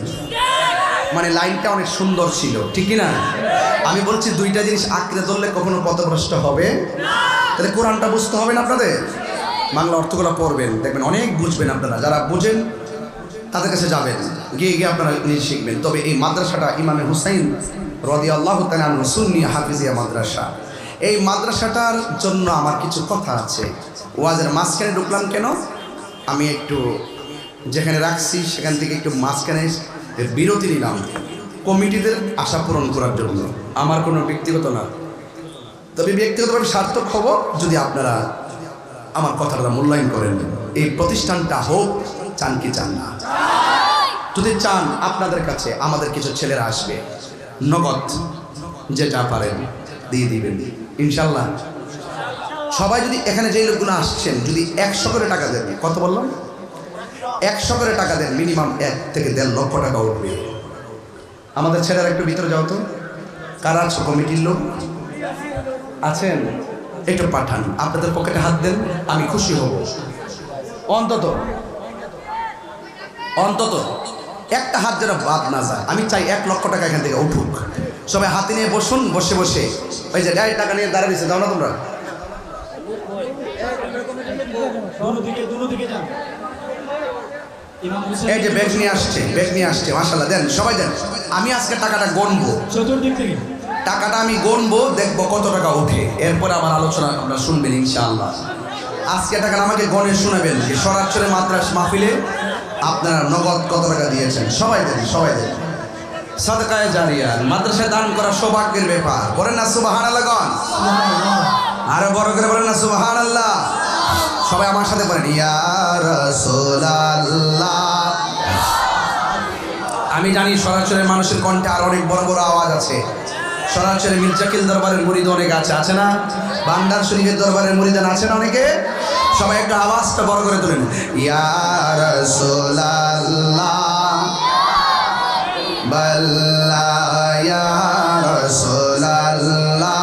মানে লাইনটা অনেক সুন্দর ছিল, ঠিক না? আমি বলছি দুইটা জিনিস আঁকড়ে ধরলে কখনো পথভ্রষ্ট হবে না। তাহলে কোরআনটা বুঝতে হবে না আপনাদের, বাংলা অর্থগুলো পড়বেন, দেখবেন অনেক বুঝবেন আপনারা। যারা বুঝেন তাদের কাছে যাবেন, গিয়ে গিয়ে আপনারা নিজে শিখবেন। তবে এই মাদ্রাসাটা ইমামে হুসাইন রাদিয়াল্লাহু তাআলা আনহু সুন্নি হাফিজিয়া মাদ্রাসা, এই মাদ্রাসাটার জন্য আমার কিছু কথা আছে। ওয়াজের মাঝখানে ঢুকলাম কেন, আমি একটু যেখানে রাখছি সেখান থেকে একটু মাঝখানে বিরতি নিলাম কমিটিদের আশা পূরণ করার জন্য, আমার কোনো ব্যক্তিগত না। তবে ব্যক্তিগতভাবে সার্থক হব যদি আপনারা আমার কথাটা মূল্যায়ন করেন। এই প্রতিষ্ঠানটা হোক, চান কি চান না? যদি চান আপনাদের কাছে আমাদের কিছু ছেলেরা আসবে, নগদ যেটা পারেন দিয়ে দিবেন ইনশাল্লাহ। সবাই যদি এখানে যে লোকগুলো আসছেন যদি 100 করে টাকা দেন, কত বললাম? 100 করে টাকা দেন, মিনিমাম 1 থেকে 1.5 লক্ষ টাকা উঠবে। আমাদের ছেলেরা একটু ভিতরে যাও তো, কারা আছে কমিটির লোক আছেন? একটু পাঠান, আপনাদের পকেটে হাত দেন, আমি খুশি হব। অন্তত একটা হাত যেন বাদ না যায়। আমি চাই 1 লক্ষ টাকা এখান থেকে উঠুক। সবাই হাতে নিয়ে বসুন, বসে বসে ওই যে টাকা নিয়ে দাঁড়িয়ে দিচ্ছে, দাও না তোমরা। এই যে ব্যাগ নিয়ে আসছে মাশাআল্লাহ, দেন সবাই দেন। আমি আজকে টাকাটা গণবো, চতুর্দিক থেকে টাকাটা আমি গণবো, দেখবো কত টাকা ওঠে, এরপরে আমার আলোচনা আমরা শুনবেন ইনশাআল্লাহ। আজকে টাকা আমাকে গণে শোনাবেন যে সরাসরি মাদ্রাসা মাহফিলে আপনারা নগদ কত টাকা দিয়েছেন। সবাই দেন সাদকায়ে জারিয়া, মাদ্রাসায় দান করা সৌভাগ্যের ব্যাপার। বলেন না সুবহানাল্লাহ, গণ আরো বড় করে বলেন না সুবহানাল্লাহ। সবাই আমার সাথে বলেন ইয়া রাসূলুল্লাহ। আমি জানি সরাসরি মানুষের কণ্ঠে আর অনেক বড় বড় আওয়াজ আছে। সরাসরি মির্জাকিল দরবারের মুরিদ অনেক আছে না? বান্দার শরীফের দরবারের মুরিদান আছে না অনেকে? সবাই একটু আওয়াজটা বড় করে তুলেন, ইয়া রাসূলুল্লাহ বাল্লা ইয়া রাসূলুল্লাহ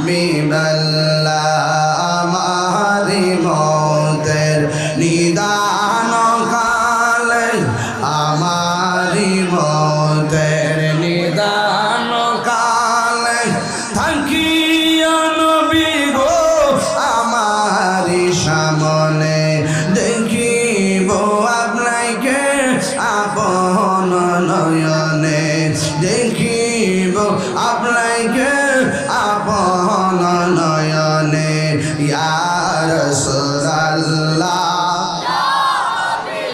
মিবাল্লা আমারি মতের নিদান কালে, আমারি মতের নিদান কালে থাকিয়া নবী গো আমারি সামনে, দেখিব আপনাকে আপন নয়নে, দেখিব আপনাকে আপন নয়নে। ইয়া রাসূলুল্লাহ,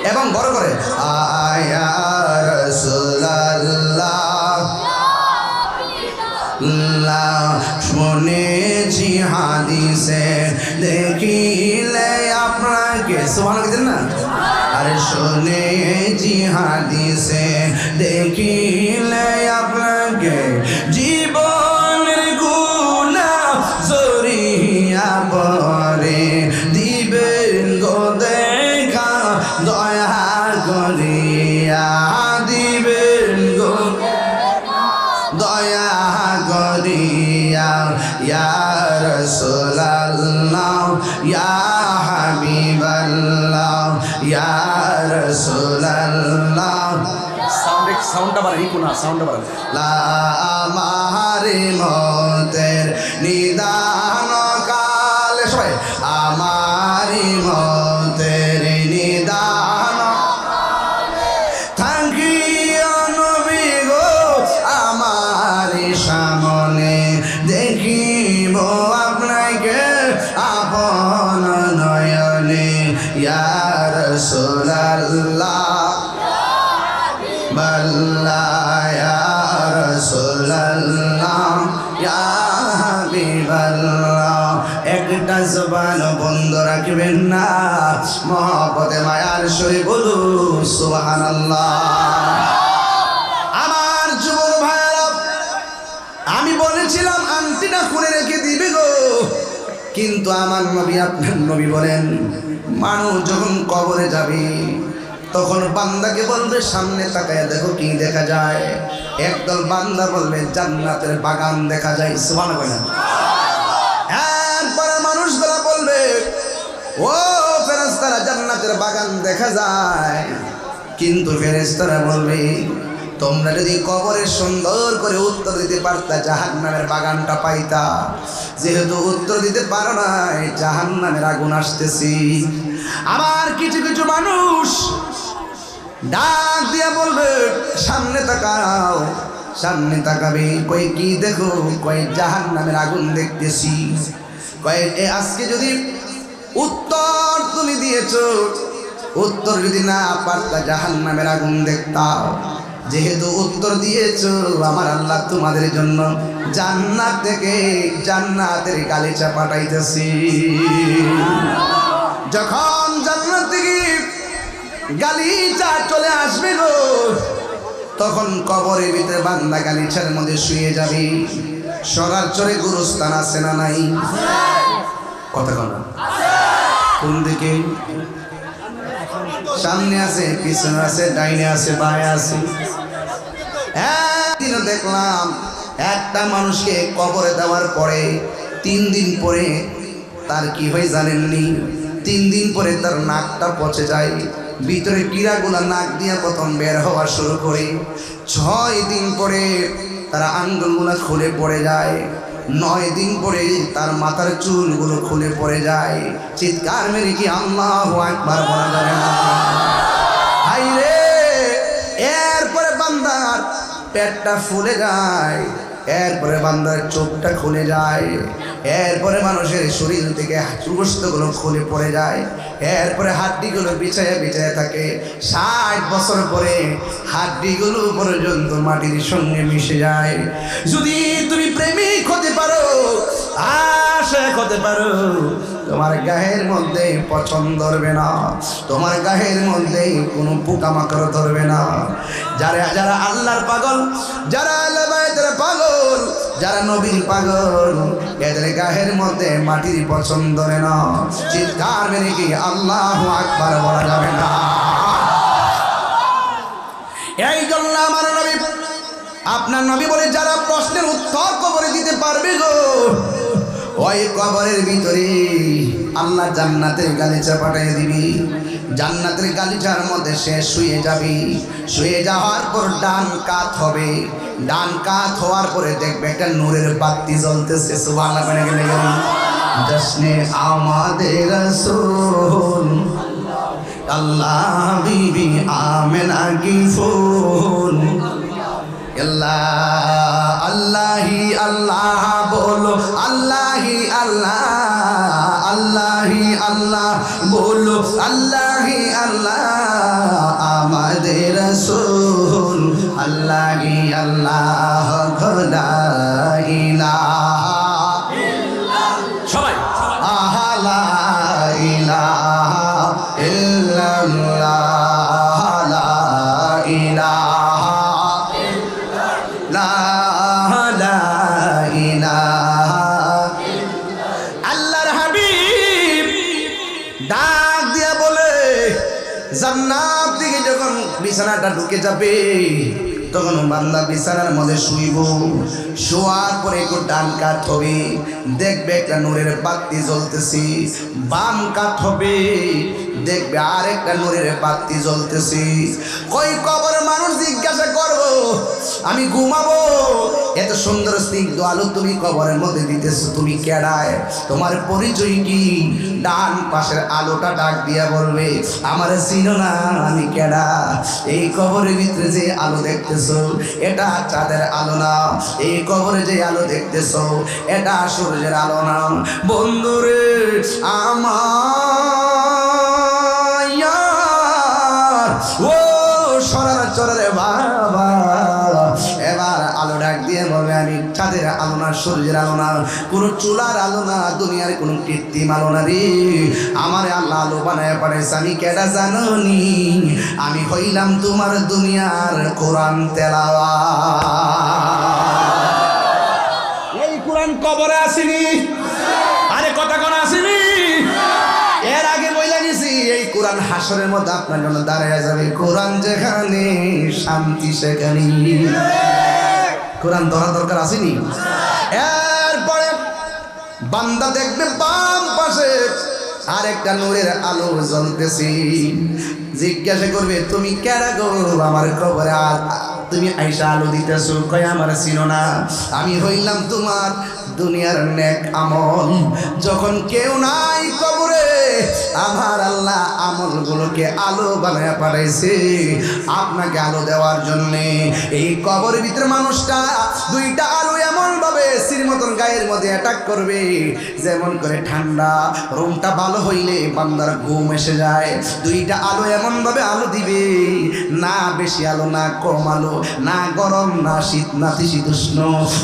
এবং বড় করে ইয়া রাসূলুল্লাহ। শুনেছি হাদিসে দেখিলে আপনাকে, সুবহানাল্লাহ দিন না? আরে শুনেছি হাদিসে দেখিলে আপনাকে, জীবনের গুনাহ জড়িয়া পড়ে, দিবেন গো দেখা দয়া করিয়া, দিবেন গো দয়া করিয়া। ইয়া রাসূলুল্লাহ ইয়া হাবিবাল্লাহ ইয়া রাসূলুল্লাহ। সাউন্ডটা বাড়াই কোনা, সাউন্ডটা বাড়াই। লা আমারি মতের নিদান কালে, সবাই আমারি মতের নিদান থাকিয়া নবী গো আমারি সামনে, দেখিব আপনাকে আপন নয়নে। ইয়া রাসূলুল্লাহ বাল্লা ইয়া রাসূলুল্লাহ ইয়া হাবিবাল্লাহ। একটা জবান বন্ধ রাখবেন না, মহব্বতে মায়ার সরে বলু সুবহানাল্লাহ। আমার যুবক ভাইরা, আমি বলেছিলাম আংটিটা খুলে রেখে দিবে গো, কিন্তু আমার নবী আপনার নবী বলেন মানুষ যখন কবরে যাবে তখন বান্দাকে বলবে সামনে তাকায়া দেখো কি দেখা যায়। একদল বান্দা বলবে জান্নাতের বাগান দেখা যায়। সুবহানাল্লাহ। এরপরে মানুষগুলা বলবে ও ফেরেশতারা জান্নাতের বাগান দেখা যায়। কিন্তু ফেরেশতারা বলবে তোমরা যদি কবরে সুন্দর করে উত্তর দিতে পারতা জাহান্নামের বাগানটা পাইতা। যেহেতু উত্তর দিতে পারো নাই জাহান্নামের আগুন আসতেছি। আবার কিছু কিছু মানুষ ডাক দিয়া বলবে সামনে তাকাও। সামনে তাকাবে কই কি দেখো, কই জাহান্নামের আগুন দেখতেছি। কই আজকে যদি উত্তর তুমি দিয়েছো, উত্তর যদি না পারতা জাহান্নামের আগুন দেখতা। যেহেতু উত্তর দিয়েছো আমার আল্লাহ তোমাদের জন্য জান্নাত থেকে জান্নাতের গালিচা পাঠাইতেছি। যখন জান্নাত থেকে গালিচা চলে আসবে গো, তখন কবরের ভিতরে বান্দা গালিচার মধ্যে শুয়ে যাবে। সরার চরে গুরুস্থান আছে না নাই? কথা কথা কোন দিকে? সামনে আছে, পিছনে আছে, ডাইনে আছে, বাঁয়ে আছে। একদিন দেখলাম একটা মানুষকে কবরে দেওয়ার পরে 3 দিন পরে তার কি হয় জানেননি? 3 দিন পরে তার নাকটা পচে যায়। ভিতরে কীড়াগুলা নাক দিয়ে প্রথম বের হওয়া শুরু করে। 6 দিন পরে তার আঙ্গুলগুলা খুলে পড়ে যায়। 9 দিন পরে তার মাথার চুলগুলো খুলে পড়ে যায়। চিৎকার মেরে কি আল্লাহু আকবার বলা যাবে না? হায় রে! এরপরে বান্দার পেটটা ফুলে যায়, এরপরে বান্দার চোখটা খুলে যায়, এরপরে মানুষের শরীর থেকে গোশতগুলো খুলে পড়ে যায়, এরপরে হাড্ডিগুলো বিছায়া বিছায়া থাকে। 60 বছর পরে হাড্ডিগুলো পর্যন্ত মাটির সঙ্গে মিশে যায়। যদি তুমি প্রেমিক হতে পারো, আশিক হতে পারো, তোমার গায়ের মধ্যে পছন্দ ধরবে না, তোমার গায়ের মধ্যে কোনো পোকামাকড় ধরবে না। যারা যারা আল্লাহর পাগল, যারা আল্লাহর বাইতের পাগল, যারা নবীর পাগল, এদের গায়ের মধ্যে মাটির পছন্দ ধরে না। চিৎকার মেরে কি আল্লাহু আকবার বলা যাবে না? এই জন্য আমার নবী, আপনার নবী বলে যারা প্রশ্নের উত্তর কবরে দিতে পারবে গো, ওই কবরের ভিতরে আল্লাহ জান্নাতের গালিচা পাঠিয়ে দিবি। জান্নাতের গালিচার মধ্যে সে শুয়ে যাবি। শুয়ে যাওয়ার পর ডান কাত হবে। ডান কাত হওয়ার পরে দেখবে একটা নূরের বাতি জ্বলতেছে। সুবহানাল্লাহ বলে গেলে জশ্নে আমাদের রাসূল আল্লাহ বিবি আমেনা কি ফুল। আল্লাহ আল্লাহি আল্লাহ বলো, আল্লাহি আল্লাহ, আল্লাহি আল্লাহ বলো, আল্লাহি আল্লাহ আমাদের রাসূল আল্লাহি আল্লাহ লা ইলাহা ইল্লাল্লাহ। সবাই আহা লা ইলাহা ইল্লাল্লাহ, লা ইলাহা আল্লাহর হাবিব ডাক দিয়া বলে জান্নাত থেকে যখন বিছানাটা ঢুকে যাবে তখন বান্দা বিছানার মধ্যে শুইব। শোয়ার পরে একটু ডান কাত হবে, দেখবে একটা নূরের বাতি জ্বলতেছে। বাম কাত হবে, দেখবে আর একটা নূরের বাতি জ্বলতেছে। কই কবর মানুষ জিজ্ঞাসা করবো আমি ঘুমাবো, এত সুন্দর স্নিগ্ধ আলো তুমি কবরের মধ্যে দিতেছো, তুমি কেডায়? তোমার পরিচয় কি? ডান পাশের আলোটা ডাক দিয়া বলবে আমার চিনো না, আমি কেডা? এই কবরের ভিতরে যে আলো দেখতেছো এটা চাঁদের আলো না, এই কবরে যে আলো দেখতেছো এটা সূর্যের আলো না। বন্ধুরে আমার ও সরার চরে বাবা, এবার আলো ডাক দিয়ে বলবে আমি চাঁদের আলো না, সূর্যের আলো না, কোনো চুলার আলো না, দুনিয়ার কোনো কৃত্রিম আলো না রে। আমার আল্লাহ আলো বানায় পাঠাইছে। আমি কেডা জানি? আমি হইলাম তোমার দুনিয়ার কোরআন তেলাওয়াত। এই কোরআন কবরে আসেনি, আরে কথা কোন আসেনি, এর আগে বইলা গেছি এই কোরআন কোরআন হাসরের মধ্যে আপনার জন্য দাঁড়ায় যাবে। কোরআন যেখানে শান্তি সেখানে। কোরআন ধরা দরকার আসেনি? এরপরে বান্দা দেখবে বাম পাশে আরেকটা নূরের আলো জ্বলতেছে। জিজ্ঞাসা করবে, তুমি কেডা গো আমার কবরে তুমি আইসা আলো দিতেছো? কয় আমার চিনো না, আমি হইলাম তোমার দুনিয়ার নেক আমল। যখন কেউ নাই কবরে, আমার আল্লাহ আমলগুলোকে আলো বানায় পাঠাইছে আপনাকে আলো দেওয়ার জন্যে। এই কবরের ভিতরে মানুষটা দুইটা আলো এমন ভাবে সির মতন গায়ের মধ্যে অ্যাটাক করবে, যেমন করে ঠান্ডা রুমটা ভালো হইলে বান্দার ঘুম এসে যায়। দুইটা আলো এমন ভাবে আলো দিবে, না বেশি আলো না কম আলো, না গরম না শীত না শীতোষ্ণ,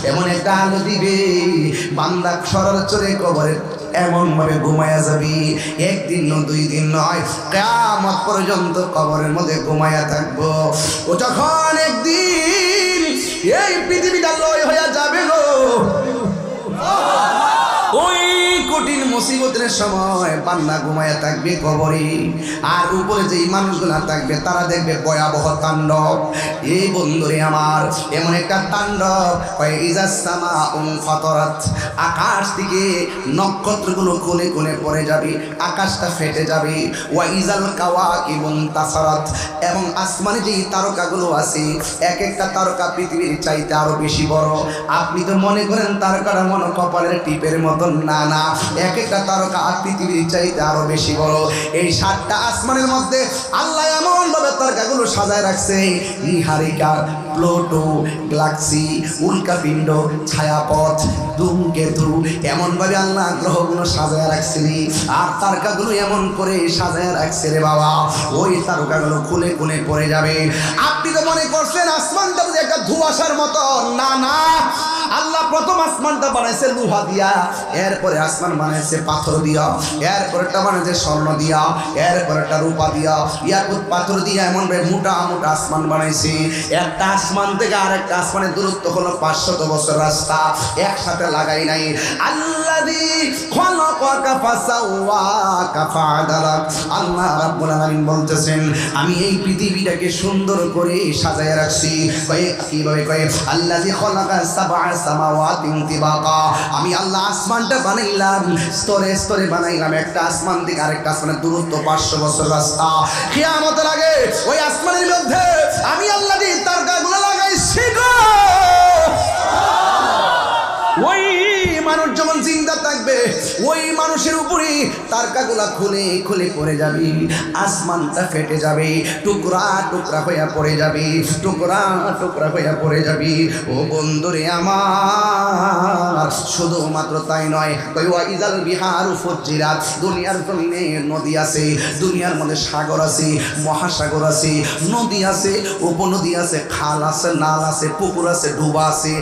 এমন একটা আলো দিবে বান্দা সরাসরি কবরে এমন ভাবে ঘুমায়া যাবি। একদিন না দুই দিন নয়, কিয়ামত পর্যন্ত কবরের মধ্যে ঘুমায়া থাকবো। ও যখন একদিন এই পৃথিবীটা লয় হয়ে যাবে গো, ওই কঠিন মুসিবতের সময় বান্দা ঘুমায়া থাকবে কবরে, আর উপরে যেই মানুষগুলা থাকবে তারা দেখবে ভয়াবহ তাণ্ডব। এই বন্ধুরে আমার, এমন একটা তাণ্ডব হয় ইজাস সামাউন ফাতারাত, আকাশ থেকে নক্ষত্রগুলো কোণে কোণে পড়ে যাবে, আকাশটা ফেটে যাবে। ওয়া ইজাল কাওয়াকিবুন তাসারাত, এবং আসমানে যেই তারকাগুলো আছে এক একটা তারকা পৃথিবীর চাইতে আরো বেশি বড়। আপনি তো মনে করেন তারকাটা মনে কপালের টিপের মতন, না না, এক একটা তারকা পৃথিবীর চাইতে আরো বেশি বড়। এই 7টা আসমানের মধ্যে আল্লাহ এমন ভাবে তারকাগুলো সাজায় রাখছে, নিহারিকা, প্লুটো, গ্যালাক্সি, উল্কাপিণ্ড, ছায়াপথ, ধূমকেতু, এমন ভাবে আল্লাহ গ্রহগুলো সাজায় রাখছে। আর তারকাগুলো এমন করে সাজায় রাখছে রে বাবা, ওই তারকাগুলো খুলে খুলে পড়ে যাবে। আপনি তো মনে করছেন আসমানটা যে একটা ধোঁয়াশার মতো, না না, আল্লাহ প্রথম আসমানটা বানাইছে লোহা দিয়া, এরপরে আসমান বানাইছে পাথর দিয়া, এরপরেটা বানাইছে স্বর্ণ দিয়া, এরপরেটা রূপা দিয়া, ইয়াকুত পাথর দিয়া, এমন ভাবে মোটা মোটা আসমান বানাইছে। একটা আসমান থেকে আরেকটা আসমানের দূরত্ব হলো 500 বছর রাস্তা, একসাথে লাগাই নাই। আল্লাযী খালাকাকা ফাসাওয়াকা ফাআদালাক, আল্লাহ রাব্বুল আলামিন বলতেছেন আমি এই পৃথিবীটাকে সুন্দর করে সাজায় রাখছি। কিভাবে কয়, আল্লাযী খালাকা সাবআ সামাওয়াতিন তিবাকা, আমি আল্লাহ আসমানটা বানাইলাম স্তরে স্তরে বানাইলাম, একটা আসমান থেকে আরেকটা আসমানের দূরত্ব 500 বছর রাস্তা। কিয়ামতের আগে ওই আসমানের মধ্যে আমি আল্লাহ যে তারকাগুলো লাগাইছি গো, ওই মানুষ যখন জিন্দা থাকবে ওই মানুষের উপরে তারকাগুলা খুলে খুলে পড়ে যাবে, আসমানটা ফেটে যাবে, টুকরা টুকরা হইয়া পড়ে যাবে, টুকরা টুকরা হইয়া পড়ে যাবে। ও বন্ধুরে আমার, শুধুমাত্র তাই নয়, ইজাল বিহারু ফুজ্জিরাত, দুনিয়ার জমিনে নদী আছে, দুনিয়ার মধ্যে সাগর আছে, মহাসাগর আছে, নদী আছে, উপনদী আছে, খাল আছে, নাল আছে, পুকুর আছে, ডুবা আছে।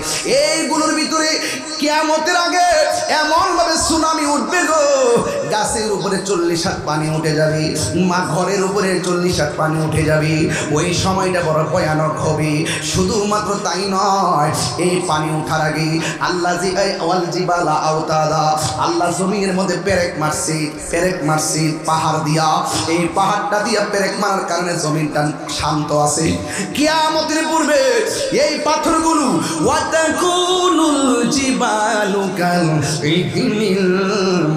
এইগুলোর ভিতরে কিয়ামতের আগে এমন ভাবে সুনামি উঠবে গো, গাছের উপরে 40 হাত পানি উঠে যাবে, মা ঘরের উপরে 40 হাত পানি উঠে যাবে। ওই সময়টা বড় ভয়ানক হবে। শুধুমাত্র তাই নয়, এই পানি উঠার আগে আল্লাহ ওয়াল জিবালা আওতাদা, আল্লাহ জমিনের মধ্যে পেরেক মারছে পাহাড় দিয়া। এই পাহাড়টা দিয়া পেরেক মারার কারণে জমিনটা শান্ত আছে। কিয়ামতের পূর্বে এই পাথরগুলো ওয়াতাকুনুল জিবালু কাল ইহনিল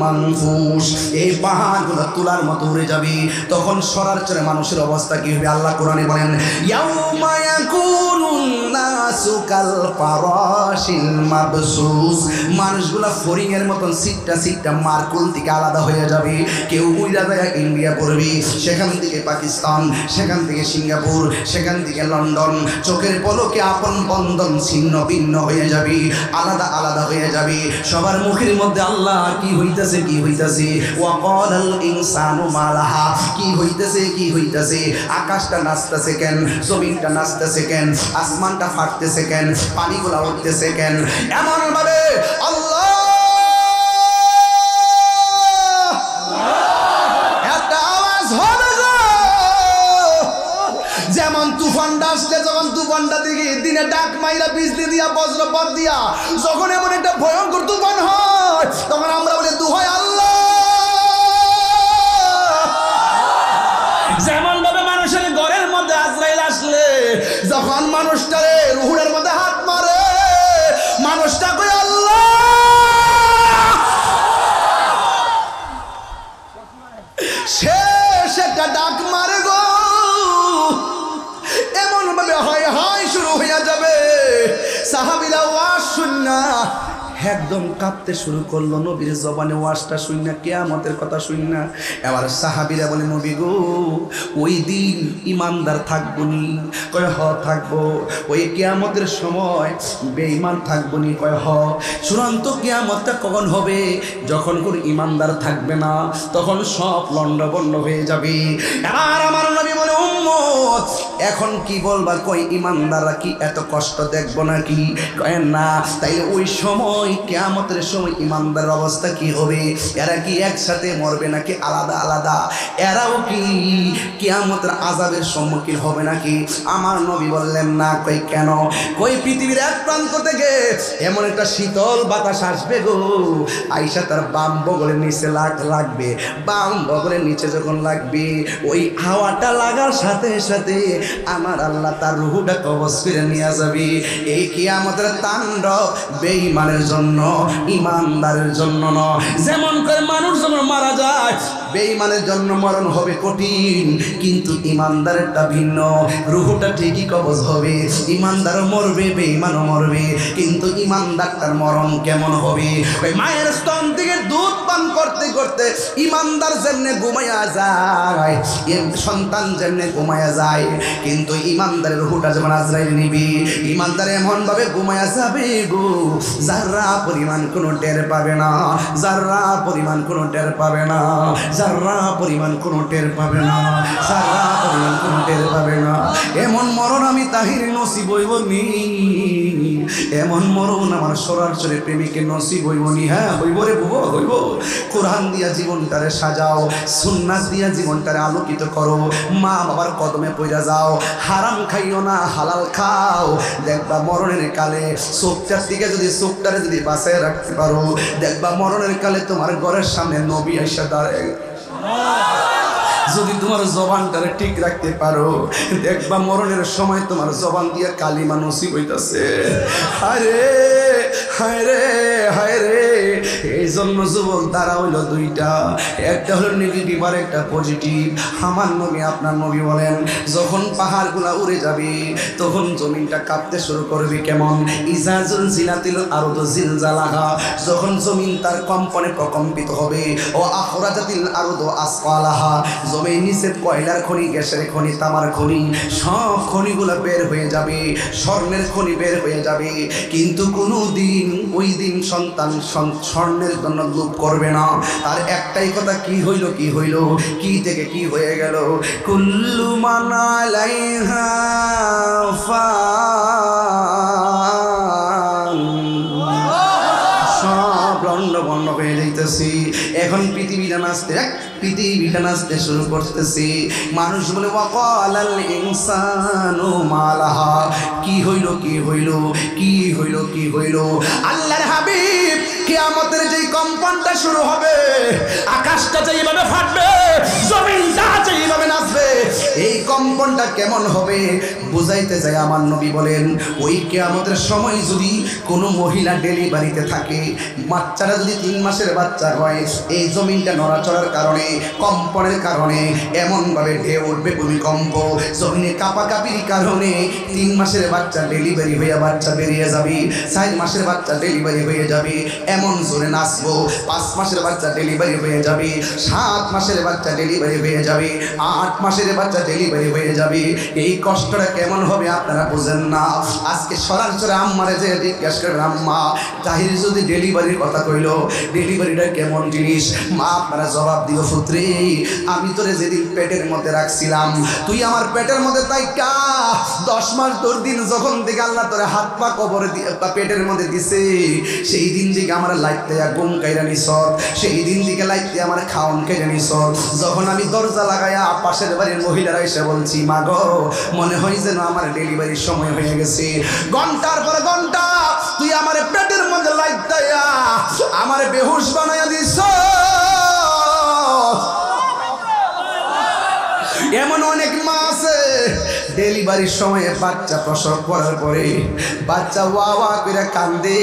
মানফুস, এই পাহাড়গুলো তুলার মতো উড়ে যাবে। তখন সরার চরে মানুষের অবস্থা কি হবে? আল্লাহ কোরআনে বলেন, ইয়াউমা ইয়াকুনুন নাসু কাল ফারাশিল মাবসুস, মানুষগুলা ফড়িং এর মতন সিটটা সিটটা মারকুল থেকে আলাদা হয়ে যাবে। কেউ উইরা যায় ইন্ডিয়া পড়বে, সেখান থেকে পাকিস্তান, সেখান থেকে সিঙ্গাপুর, সেখান থেকে লন্ডন, চোখের পলকে আপন বন্ধন ছিন্ন ভিন্ন হয়ে যাবে, আলাদা আলাদা হয়ে যাবে। সবার মুখের মধ্যে আল্লাহ কি হইতাছে কি হইতাছে, ওয়াকালাল ইনসানু মালাহা, কি হইতাছে কি হইতাছে, আকাশটা নাচতেছে কেন, জমিনটা নাচতেছে কেন, আসমানটা ফাটতেছে কেন, পানিগুলা উঠতেছে কেন, এমন ভাবে আল্লাহ একটা আওয়াজ হবে গো। যেমন তুফানটা আসলে, যখন তুফানটা দিকে দিনে ডাক মাইরা বিজলি দিয়া বজ্রপাত দিয়া যখন এমন একটা ভয়ঙ্কর তুফান হয়, তখন আমরা বলি দুহাই আল্লাহ যখন মানুষটারে রুহুর মধ্যে হাত মারে, মানুষটা কই আল্লাহ, সে সেটা ডাক মারে গো, এমন ভাবে হয় হয় শুরু হইয়া যাবে। সাহাবীরা ওয়াজ শুননা একদম কাঁপতে শুরু করলো, নবীর জবানে ওয়াজটা শুননা, কিয়ামতের কথা শুননা। এবার সাহাবীরা বলে নবী গো, ওই দিন ইমানদার থাকবো নি? কয় হ থাকবো। ওই কিয়ামতের সময় বেঈমান থাকবো নি? কয় হ। চূড়ান্ত কিয়ামতটা কখন হবে? যখন কোন ইমানদার থাকবে না, তখন সব লন্ডভন্ড হয়ে যাবে। এবার আমার নবী বলে উম্মত এখন কি বলবা? কই ইমানদাররা কি এত কষ্ট দেখবো নাকি? কয় না। তাই ওই সময় কিয়ামতের সময় ইমানদারের অবস্থা কি হবে? এরা কি একসাথে মরবে নাকি আলাদা আলাদা? এরাও কি কিয়ামতের আযাবের সম্মুখীন হবে নাকি? আমার নবী বললেন না। কই কেন? কই পৃথিবীর এক প্রান্ত থেকে এমন একটা শীতল বাতাস আসবে গো, আইসা তার বাম বগলের নিচে লাগবে। বাম বগলের নিচে যখন লাগবে, ওই হাওয়াটা লাগার সাথে সাথে আমার আল্লাহ তার রূহটা কবজ করে নিয়ে যাবে। এই কিয়ামতের তাণ্ডব বেঈমানের জন্য, ইমানদারের জন্য নয়। যেমন করে মানুষ যখন মারা যায়, বেঈমানের জন্য মরণ হবে কঠিন, কিন্তু ইমানদারেরটা ভিন্ন। রূহটা ঠিকই কবজ হবে, ইমানদারও মরবে, বেঈমানও মরবে, কিন্তু ইমানদারটার মরণ কেমন হবে? ওই মায়ের স্তন থেকে দুধ পান করতে করতে ইমানদার যেমনে ঘুমাইয়া যায়, সন্তান যেমনে ঘুমাইয়া যায়, কিন্তু ইমানদারের রূহটা যেমন আজরাইল নিবি, ইমানদার এমন ভাবে ঘুমাইয়া যাবে গো, যারা পরিমাণ কোনো টের পাবে না, যারা পরিমাণ কোনো টের পাবে না, যারা পরিমাণ কোনো টের পাবে না, যারা পরিমাণ কোনো টের পাবে না। এমন মরণ আমি তাহির নসিব হইব নি, এমন মরণ আমার সরাসরি প্রেমিকের নসিব হইব নি। হ্যাঁ হইব রে বুবো, হইব। কোরআন দিয়া জীবনটারে সাজাও, সুন্নাত দিয়া জীবনটারে আলোকিত করো, মা বাবার কদমে পইরা যাও, হারাম খাইও না, হালাল খাও। দেখবা মরণের কালে চোখটার দিকে যদি চোখটারে যদি বাঁচায় রাখতে পারো, দেখবা মরণের কালে তোমার ঘরের সামনে নবী আইসা দাঁড়ায়। যদি তোমার জবানটারে ঠিক রাখতে পারো, দেখবা মরণের সময় তোমার জবান দিয়ে কালিমা নসিব হইতাছে। হায়রে হায়রে হায়রে। এই জন্য যুবক দ্বারা হইল দুইটা, একটা হলো নেগেটিভ আর একটা পজিটিভ। আমার নবী আপনার নবী বলেন, যখন পাহাড়গুলা উড়ে যাবে তখন জমিনটা কাঁপতে শুরু করবে। কেমন? ইজাজুল জিলাতিল আরদু জিলজালাহা, যখন জমিন তার কম্পনে প্রকম্পিত হবে। ও আখরাজাতিল আরদু আসফালাহা, জমির নিচে কয়লার খনি, গ্যাসের খনি, তামার খনি, সব খনিগুলো বের হয়ে যাবে, স্বর্ণের খনি বের হয়ে যাবে। কিন্তু কোনো দিন ওই দিন সন্তান স্বর্ণের জন্য লোভ করবে না। আর একটাই কথা, কি হইল কি হইল, কি থেকে কি হয়ে গেল। কুল্লু মান আলাইহা ফান, সব লন্ডভন্ড হয়ে যাইতেছি। এখন পৃথিবীটা নাচতে শুরু করতেছি। মানুষ বলে ওয়াকালাল ইনসানু মালাহা, কি হইল কি হইল, কি হইল কি হইল। আল্লাহর হাবিব, কিয়ামতের যেই কম্পনটা শুরু হবে, আকাশটা যেইভাবে ফাটবে, জমিনটা যেইভাবে নাচবে, এই কম্পনটা কেমন হবে বুঝাইতে যায় আমার নবী বলেন, ওই কিয়ামতের সময় যদি কোনো মহিলা ডেলিভারিতে থাকে, বাচ্চাটা যদি 3 মাসের বাচ্চা হয়, এই জমিনটা নড়াচড়ার কারণে, কম্পনের কারণে এমনভাবে ঢেউ উঠবে, ভূমিকম্প, জমিনে কাঁপাকাঁপির কারণে 3 মাসের বাচ্চা ডেলিভারি হয়ে বাচ্চা বেরিয়ে যাবে, 4 মাসের বাচ্চা ডেলিভারি হয়ে যাবে, এমন জোরে নাচবো। 5 মাসের বাচ্চা ডেলিভারি হয়ে যাবে, 7 মাসের বাচ্চা ডেলিভারি হয়ে যাবে, 8 মাসের বাচ্চা ডেলিভারি হয়ে যাবে। এই কষ্টটা কেমন হবে আপনারা বুঝেন না। আজকে সরাসরি আম্মারে যে জিজ্ঞাসা করবেন, আম্মা তাহির যদি ডেলিভারির কথা কইল, ডেলিভারিটা কেমন জিনিস? মা আপনারা জবাব দিও, পুত্রে আমি তোরে যেদিন পেটের মধ্যে রাখছিলাম, তুই আমার পেটের মধ্যে তাইকা 10 মাস তোর দিন যখন থেকে আল্লাহ তোরে হাত পা কবরে পেটের মধ্যে দিছে, সেই দিন থেকে আমার লাইতে ঘুম কাইরা নিস, সেই দিন থেকে লাইতে আমার খাওন কাইরা নিস। যখন আমি দরজা লাগাইয়া পাশের বাড়ির মহিলারা এসে বলছি, মা গো মনে হয় যেন আমার ডেলিভারির সময় হয়ে গেছে, ঘন্টার পর ঘন্টা তুই আমার পেটের মধ্যে লাইতে আমার বেহুশ বানাইয়া দিস। এমন অনেক মা আছে ডেলিভারির সময়ে বাচ্চা প্রসব করার পরে বাচ্চা ওয়া ওয়া করে কান্দে,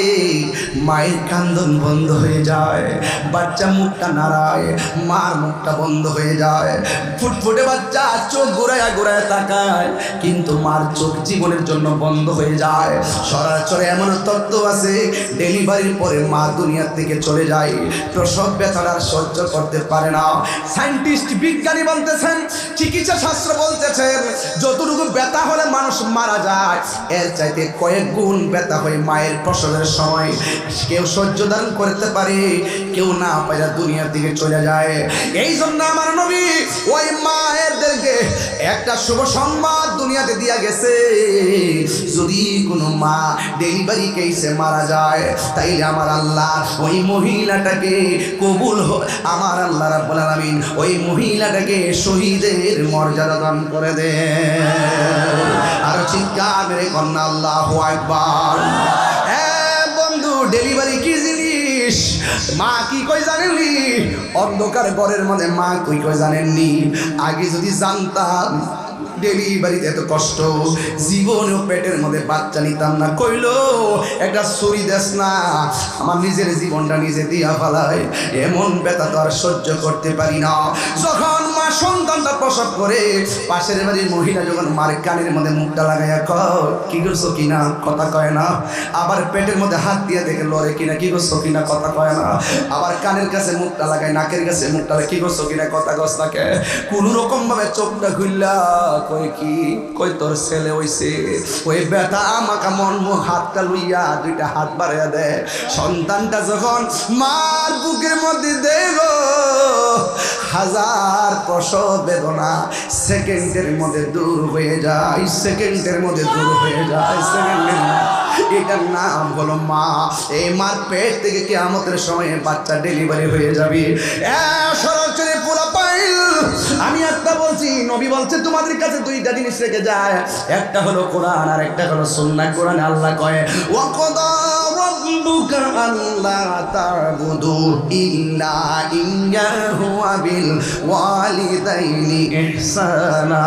মায়ের কান্দন বন্ধ হয়ে যায়, বাচ্চা মুখটা নাড়ায়, মার মুখটা বন্ধ হয়ে যায়, ফুটফুটে বাচ্চা চোখ ঘুরায়া ঘুরায়া তাকায়, কিন্তু মার চোখ জীবনের জন্য বন্ধ হয়ে যায়। সরাসরি এমন তত্ত্ব আছে, ডেলিভারির পরে মা দুনিয়া থেকে চলে যায়, প্রসব ব্যথাটা সহ্য করতে পারে না। সায়েন্টিস্ট বিজ্ঞানী বলতেছেন, চিকিৎসা শাস্ত্র বলতেছেন, যতটুকু ব্যথা হলে মানুষ মারা যায় এর চাইতে কয়েক গুণ ব্যথা হয় মায়ের প্রসবের সময়। কেউ সহ্য ধারণ করতে পারে, কেউ না পারে দুনিয়া থেকে চলে যায়। এই জন্য আমার নবী ওই মায়েরদেরকে একটা শুভ সংবাদ দুনিয়াতে দিয়া গেছে, যদি কোনো মা ডেলিভারি কেসে মারা যায় তাইলে আমার আল্লাহ ওই মহিলাটাকে কবুল আমার আল্লাহ রাব্বুল আলামিন ওই মহিলাটাকে শহীদের মর্যাদা দান করে দেন। আর চিৎকার মেরে কন্যা আল্লাহু আকবার। হ্যাঁ বন্ধু, ডেলিভারি কি জিনিস মা কি কই জানেননি? অন্ধকার ঘরের মধ্যে মা কই জানেননি? আগে যদি জানতাম ডেলিভারিতে এত কষ্ট, জীবনেও পেটের মধ্যে বাচ্চা নিতাম না। কইলো একটা ছুরি দেস না, আমার নিজের জীবনটা নিজে দিয়া ফেলায়, এমন ব্যথা তো আর সহ্য করতে পারি না। যখন মা সন্তানটা প্রসব করে, পাশের বাড়ির মহিলা যখন মার কানের মধ্যে মুখটা লাগাইয়া কয় কি করছো কিনা, কথা কয় না। আবার পেটের মধ্যে হাত দিয়ে দেখে লড়ে কিনা, কি করছো কিনা, কথা কয় না। আবার কানের কাছে মুখটা লাগায়, নাকের কাছে মুখটা লাগায়, কি করছো কিনা, কথা কস নাকে। কোনো রকম ভাবে চোখটা খুললা কই কি, কই তোর ছেলে হইছে। ওই বেটা আমাকে মন হাতটা লইয়া দুইটা হাত বাড়াইয়া দেয়। সন্তানটা যখন মার বুকের মধ্যে দেব, হাজার প্রসব বেদনা সেকেন্ডের মধ্যে দূর হয়ে যায়, সেকেন্ডের মধ্যে দূর হয়ে যায়, সেকেন্ডের। এটার নাম হলো মা। এই মার পেট থেকে কিয়ামতের সময় বাচ্চা ডেলিভারি হয়ে যাবে। সরাসরি পুরো পাইল। আমি একটা বলছি, নবী বলছে তোমাদের কাছে দুইটা জিনিস রেখে যায়, একটা হলো কোরআন আর একটা হলো সুন্নাহ। কোরআনে আল্লাহ কয় ওয়াকাদা রাব্বুকা আল্লা তা'বুদু ইল্লা ইয়্যাহু ওয়া বিল ওয়ালিদাইনি ইহসানা।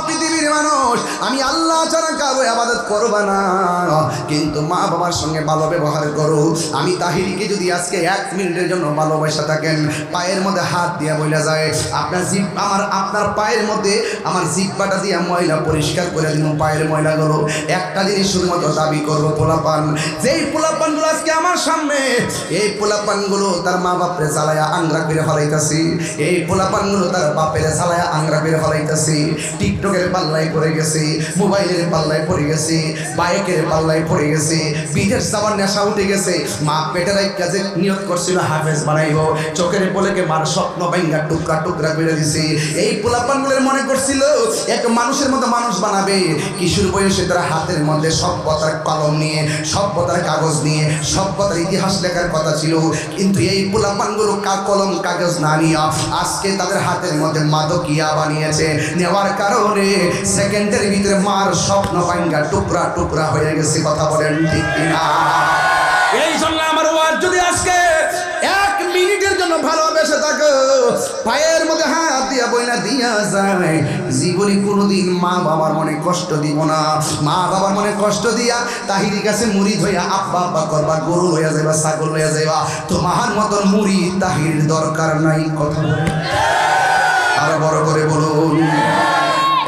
পৃথিবীর মানুষ, আমি আল্লাহ ছাড়া কারো ইবাদত করবা না, কিন্তু মা বাবার সঙ্গে ভালো ব্যবহার করো। আমি তাহিরিকে যদি আজকে 1 মিনিটের জন্য ভালোবাসা থাকেন, পায়ের মধ্যে হাত দিয়া বইলা যায়, আপনার জিভ আপনার পায়ের মধ্যে আমার জিহ্বাটা দিয়া ময়লা পরিষ্কার করে দিন, পায়ের ময়লাগুলো। একটা জিনিস শুধুমাত্র দাবি করবো, পোলাপান। যেই পোলাপানগুলো আজকে আমার সামনে, এই পোলাপানগুলো তার মা বাপরে জ্বালায়া আংরা করে ফলাইতাছি, এই পোলাপানগুলো তার বাপের জ্বালায়া আংরা করে ফলাইতাছি। টিকটকের পাল্লায় পড়ে গেছে, মোবাইলের পাল্লায় পড়ে গেছে, বাইকের পাল্লায় পড়ে গেছে, বিদেশ যাবার নেশা উঠে গেছে। মা পেটের কাজে নিয়ত করছিল হাফেজ বানাইব, চোখের পলকে মার স্বপ্ন ভাঙ্গা টুকরা টুকরা করে দিছে। এই পোলাপানগুলোর মনে করছিল এক মানুষের মতো মানুষ বানাবে। কিশোর বয়সে তারা হাতের মধ্যে সভ্যতার কলম নিয়ে, সভ্যতার কাগজ নিয়ে, সভ্যতার ইতিহাস লেখার কথা ছিল, কিন্তু এই পোলাপানগুলো কলম কাগজ না নিয়ে আজকে তাদের হাতের মধ্যে মাদকিয়া বানিয়েছে। নেওয়ার কারণে সেকেন্ডের ভিতরে মার স্বপ্ন ভাঙ্গা টুকরা টুকরা হয়ে গেছে। কথা বলেন ঠিক কিনা? এই জন্য আমার ওয়াজ যদি আজকে 1 মিনিটের জন্য ভালোবেসে থাকো, পায়ের মধ্যে হাত দিয়া বইনা দিয়া যায়, জীবনে কোনোদিন মা বাবার মনে কষ্ট দিব না। মা বাবার মনে কষ্ট দিয়া তাহিরি কাছে মুরিদ হইয়া আব্বা আব্বা করবা, গরু হইয়া যাইবা, ছাগল হইয়া যাইবা, তোমার মতন মুরিদ তাহির দরকার নাই। কথা বলে আরো বড় করে বলুন।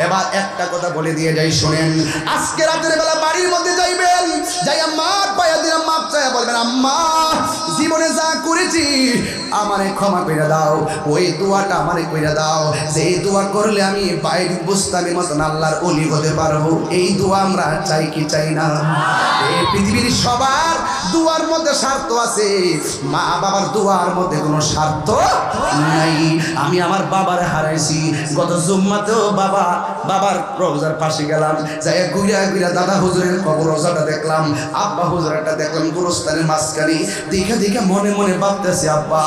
এবার একটা কথা বলে দিয়ে যাই, শোনেন। আজকে রাতের বেলা বাড়ির মধ্যে যাইবেন, যাইয়া মার পায়া দিয়ে মাপ চাইয়া বলবেন, আম্মা জীবনে যা করেছি আমারে ক্ষমা করে দাও। ওই দোয়াটা আমারে করে দাও, যেই দোয়া করলে আমি বাইর বুস্তানের মতন আল্লাহর ওলি হতে পারবো। এই দোয়া আমরা চাই কি চাই না? এই পৃথিবীর সবার দুয়ার মধ্যে স্বার্থ আছে, মা বাবার দুয়ার মধ্যে কোনো স্বার্থ নাই। আমি আমার বাবারে হারাইছি। গত জুম্মাতেও বাবার রোজার পাশে গেলাম, যাই ঘুরিয়া ঘুরিয়া দাদা হুজুরের কবর রোজাটা দেখলাম, আব্বা হুজুরটা দেখলাম গোরস্থানের মাঝখানে। দেখে দেখে মনে মনে ভাবতেছি, আব্বা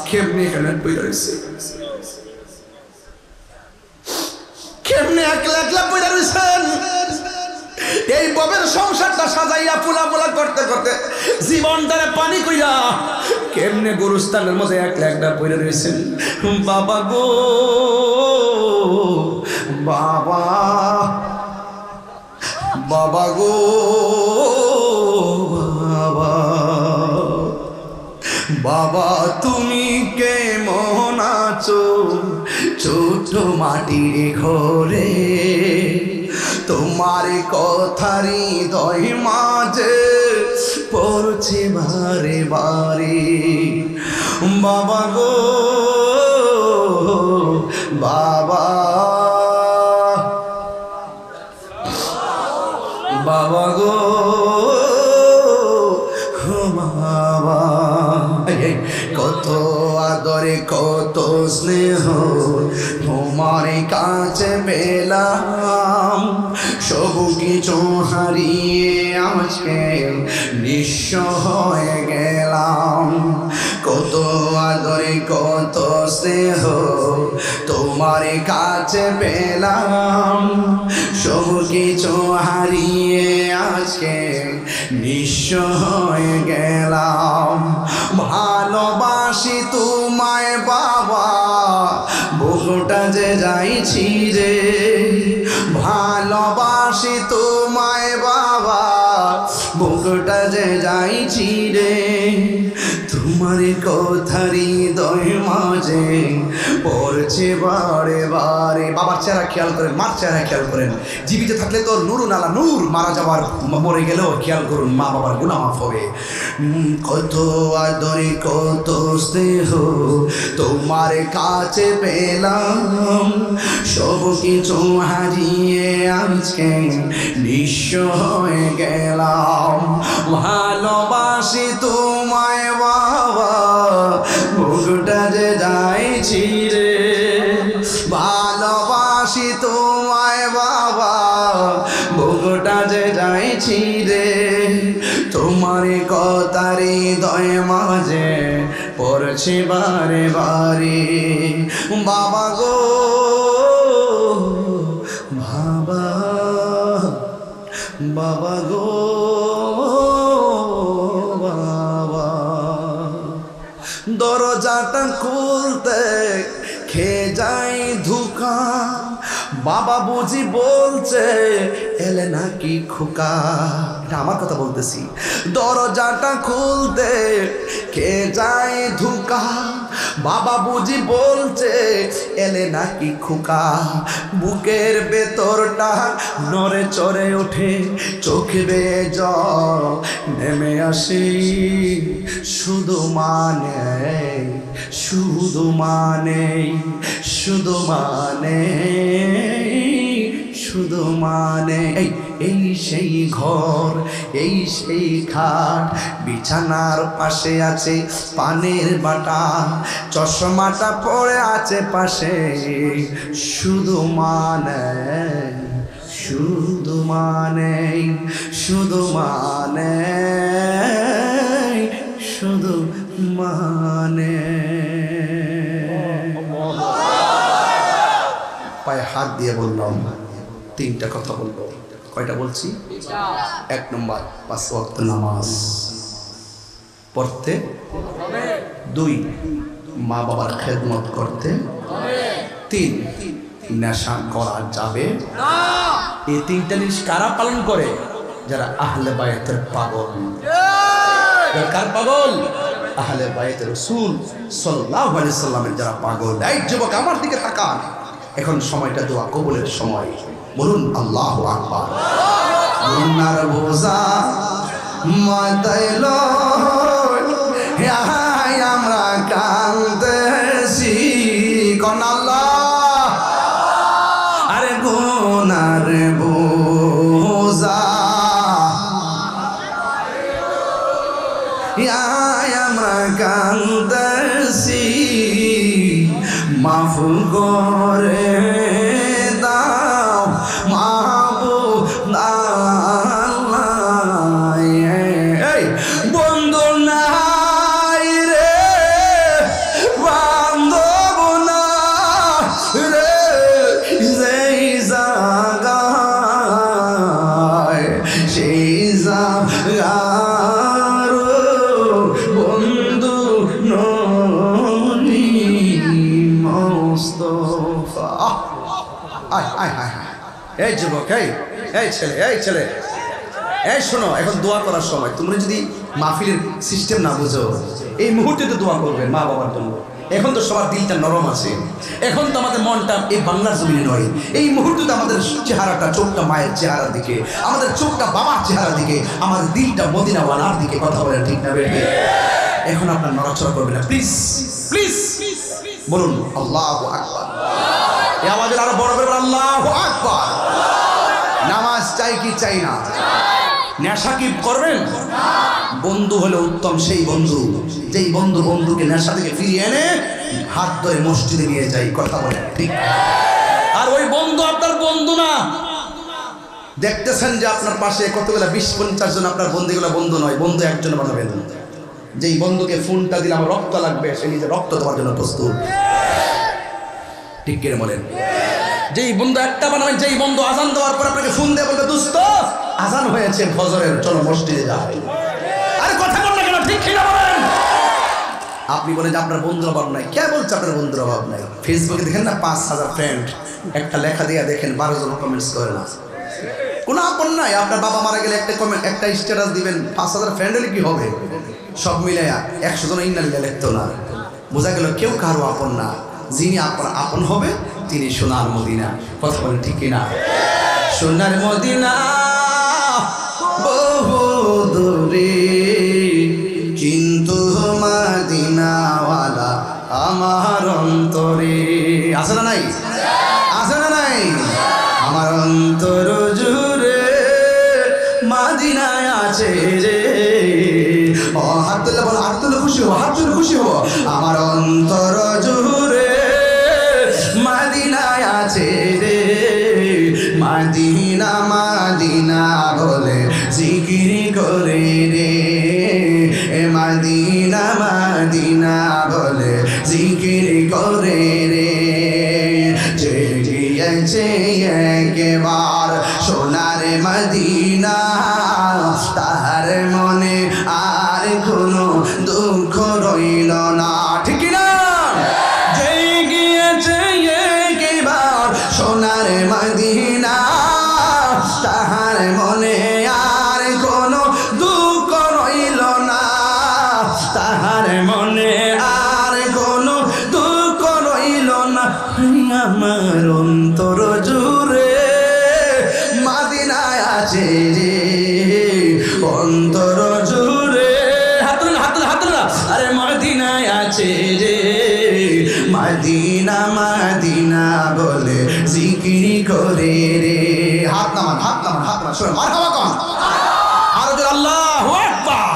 কেমনে এখানে পড়ে রয়েছে, কেমনে একলা একলা পড়ে রয়েছেন। এই ববের সংসারটা সাজাইয়া পোলা পোলা করতে করতে জীবনটারে পানি কইরা কেমনে গোরস্থানের মধ্যে একলা একলা পড়ে রয়েছেন। বাবা গো বাবা বাবা গো বাবা বাবা তুমি কেমন আছো ছোট মাটির ঘরে তোমার কথারি হৃদয় মাঝে পড়ছে বারে বারে বাবা গো বাবা বাবা গো বাবা কত আদরে কত স্নেহ তোমার কাছে পেলাম সব কিছু হারিয়ে আজকে নিঃস্ব হয়ে গেলাম কত আদরে কত স্নেহ তোমার কাছে পেলাম সব কিছু হারিয়ে আজকে নিঃস্ব হয়ে গেলাম ভালোবাসি তোমায় বাবা বুকটা যে যাইছি রে ভালোবাসি তোমায় বাবা বুকটা যে যাইছি রে তোমার কথারি হৃদয় মাঝে পড়ছে বারে বারে বাবার চেহারা খেয়াল করেন মার চেহারা খেয়াল করেন জীবিত থাকলে তোর নুরুন আলা নূর মারা যাওয়ার মরে গেলেও খেয়াল করুন মা বাবার গুনাহ মাফ হবে কত আদরে কত স্নেহ তোমার কাছে পেলাম সব কিছু হারিয়ে আজকে নিঃস্ব হয়ে গেলাম ভালোবাসি তোমায় বাবা বুকটা যে যাইছি রে ভালোবাসি তোমায় বাবা বুকটা যে যাইছি রে তোমার কথার হৃদয় মাঝে পড়ছে বারে বারে বাবা গো বাবা বাবা গো বাবা দরজাটা খুলতে খেয়ে যাই ধোঁকা বাবা বুঝি বলছে এলে নাকি খোকা এটা আমার কথা বলতেছি দরজাটা খুলতে খেয়ে যাই ধোঁকা বাবা বুঝি বলছে এলে নাকি খোকা বুকের ভেতরটা নড়ে চড়ে ওঠে চোখে বেয়ে জল নেমে আসি শুধু মানে এই সেই ঘর এই সেই খাট বিছানার পাশে আছে পানের বাটা চশমাটা পড়ে আছে পাশে শুধু মানে পায়ে হাত দিয়ে বললাম তিনটা কথা বলবো কয়টা বলছি এক নম্বর 5 ওয়াক্ত নামাজ পড়তে 2 মা বাবার খেদমত করতে 3 নেশা করা যাবে না এই তিনটা জিনিস কারা পালন করে যারা আহলে বায়াতের পাগল কার পাগল আহলে বায়াতের রাসূল সাল্লাল্লাহু আলাইহি সাল্লামের যারা পাগল এই যুবক আমার দিকে তাকান এখন সময়টা দোয়া কবুলের সময় বলুন আল্লাহু আকবার গুনার বোঝা মাথায় লয় আমরা কাঁদতেছি কোন আল্লাহ আরে গুনার বোঝা আমরা কাঁদতেছি মাফ করে বন্ধু ননি মোস্তফা এই যুবক, এই ছেলে, এই শোনো, এখন দোয়া করার সময়। তোমরা যদি মাহফিলের সিস্টেম না বুঝো, এই মুহূর্তে তো দোয়া করবে মা বাবার জন্য। এখন তো সবার দিলটা নরম আছে, এখন তো আমাদের মনটা এই বাংলার জমিনে নয়। এই মুহূর্তে তো আমাদের চেহারাটা, চোখটা মায়ের চেহারার দিকে, আমাদের চোখটা বাবার চেহারার দিকে, আমাদের দিলটা মদিনাওয়ালার দিকে। কথা বলেন ঠিক না বেঠে? এখন আপনার নড়াচড়া করবে না, প্লিজ প্লিজ বলুন আল্লাহু আকবার। এই আমাদের আরো বড় করে আল্লাহু আকবার। নামাজ চাই কি চাই না? নেশা কি করবেন? বন্ধু হলো উত্তম সেই বন্ধু, যেই বন্ধু বন্ধুকে নেশা থেকে ফিরিয়ে এনে হাত ধরে মসজিদে নিয়ে যায়। কথা বলেন ঠিক? আর ওই বন্ধু আপনার বন্ধু না। দেখতেছেন যে আপনার পাশে কতগুলা 20-50 জন আপনার বন্ধুগুলো বন্ধু নয়, বন্ধু একজন বানাবেন। যেই বন্ধুকে ফোনটা দিলে আমার রক্ত লাগবে, সে নিজে রক্ত দেওয়ার জন্য প্রস্তুত। ঠিক কিনা বলেন? যেই বন্ধু একটা বানাবেন, যেই বন্ধু আজান দেওয়ার পর আপনাকে ফোন দিয়ে বলবে দোস্ত আজান হয়েছে ফজরের, চলো মসজিদে যাই। আরে কথা বল না কেন? ঠিক কিনা বলেন? আপনি বলেন যে আপনার বন্ধুর অভাব নাই। কে বলছে আপনার বন্ধুর অভাব নাই? ফেসবুকে দেখেন না 5000 ফ্রেন্ড, একটা লেখা দিয়ে দেখেন 12 জন কমেন্টস করে না। কোনো আপন নাই। আপনার বাবা মারা গেলে একটা কমেন্ট, একটা স্ট্যাটাস দিবেন, 5000 ফ্রেন্ড হলে কি হবে? সব মিলে 100 জন ইন্না লিখে লিখতো না। বোঝা গেল কেউ কারো আপন না। যিনি আপনার আপন হবে তিনি সোনার মদিনা। কথা বলেন ঠিক কিনা? সোনার মদিনা বহু দূরে, কিন্তু মদিনাওয়ালা আমার অন্তরে। আছে না নাই? আছে না নাই? আমার অন্তর জুড়ে মদিনায় আছে রে। ও হাত তুলে বলো, হাত তুলে খুশি হবো, হাত তুলে খুশি হবো। আমার অন্তর জুড়ে মদিনায় আছে রে। মদিনা মদিনা বলে জিকির করে রে। মদিনা মদিনা বলে জিকির করে রে। যে গিয়েছে একবার সোনার মদিনা, তার মনে আর কোনো দুঃখ রইল না। ঠিক না? যে গিয়েছে একবার সোনার মদিনা, তাহার মনে আর কোনো দুঃখ রইল না। তাহার মনে আর কোনো দুঃখ রইল না। আমার অন্তর জুড়ে মদিনায় আছে রে। অন্তর জুড়ে হাতুলা আরে মদিনায় আছে রে। মদিনা মদিনা বলে জিকির করে রে। হাত নামান শুনে মারহাবা কোন আর জোরে আল্লাহু আকবার।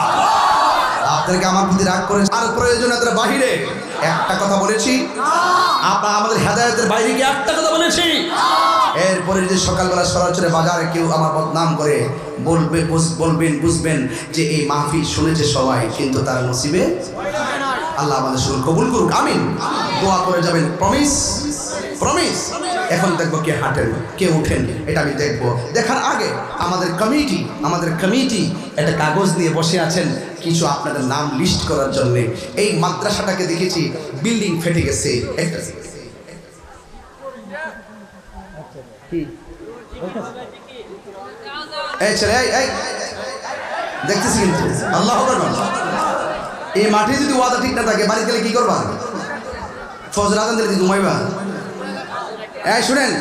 আপনাদেরকে আমার প্রতি রাগ করে আর প্রয়োজনীয়তার বাহিরে একটা কথা বলেছি? আপনারা আমাদের হেদায়েতের বাইরে কি একটা কথা বলেছি? এরপরে যদি সকালবেলা সরাসরি বাজারে কেউ আমার বদনাম করে বলবেন বুঝবেন যে এই মাহফিল শুনেছে সবাই, কিন্তু তার নসিবে আল্লাহ আমাদের শুরু কবুল করুক, আমিন। দোয়া করে যাবেন, প্রমিস। এখন দেখবো কে হাঁটেন কে উঠেন, এটা আমি দেখবো। দেখার আগে আমাদের কমিটি একটা কাগজ নিয়ে বসে আছেন কিছু আপনাদের নাম লিস্ট করার জন্য। এই মাদ্রাসাটাকে দেখেছি বিল্ডিং ফেটে গেছে। এই ছেলে এই দেখতেছি কিন্তু আল্লাহ এই মাঠে যদি ওয়াদা ঠিক না থাকে, বাড়ি গেলে কি করবা? ফজর আজান দিলে কি ঘুমাইবা? এই শুনেন,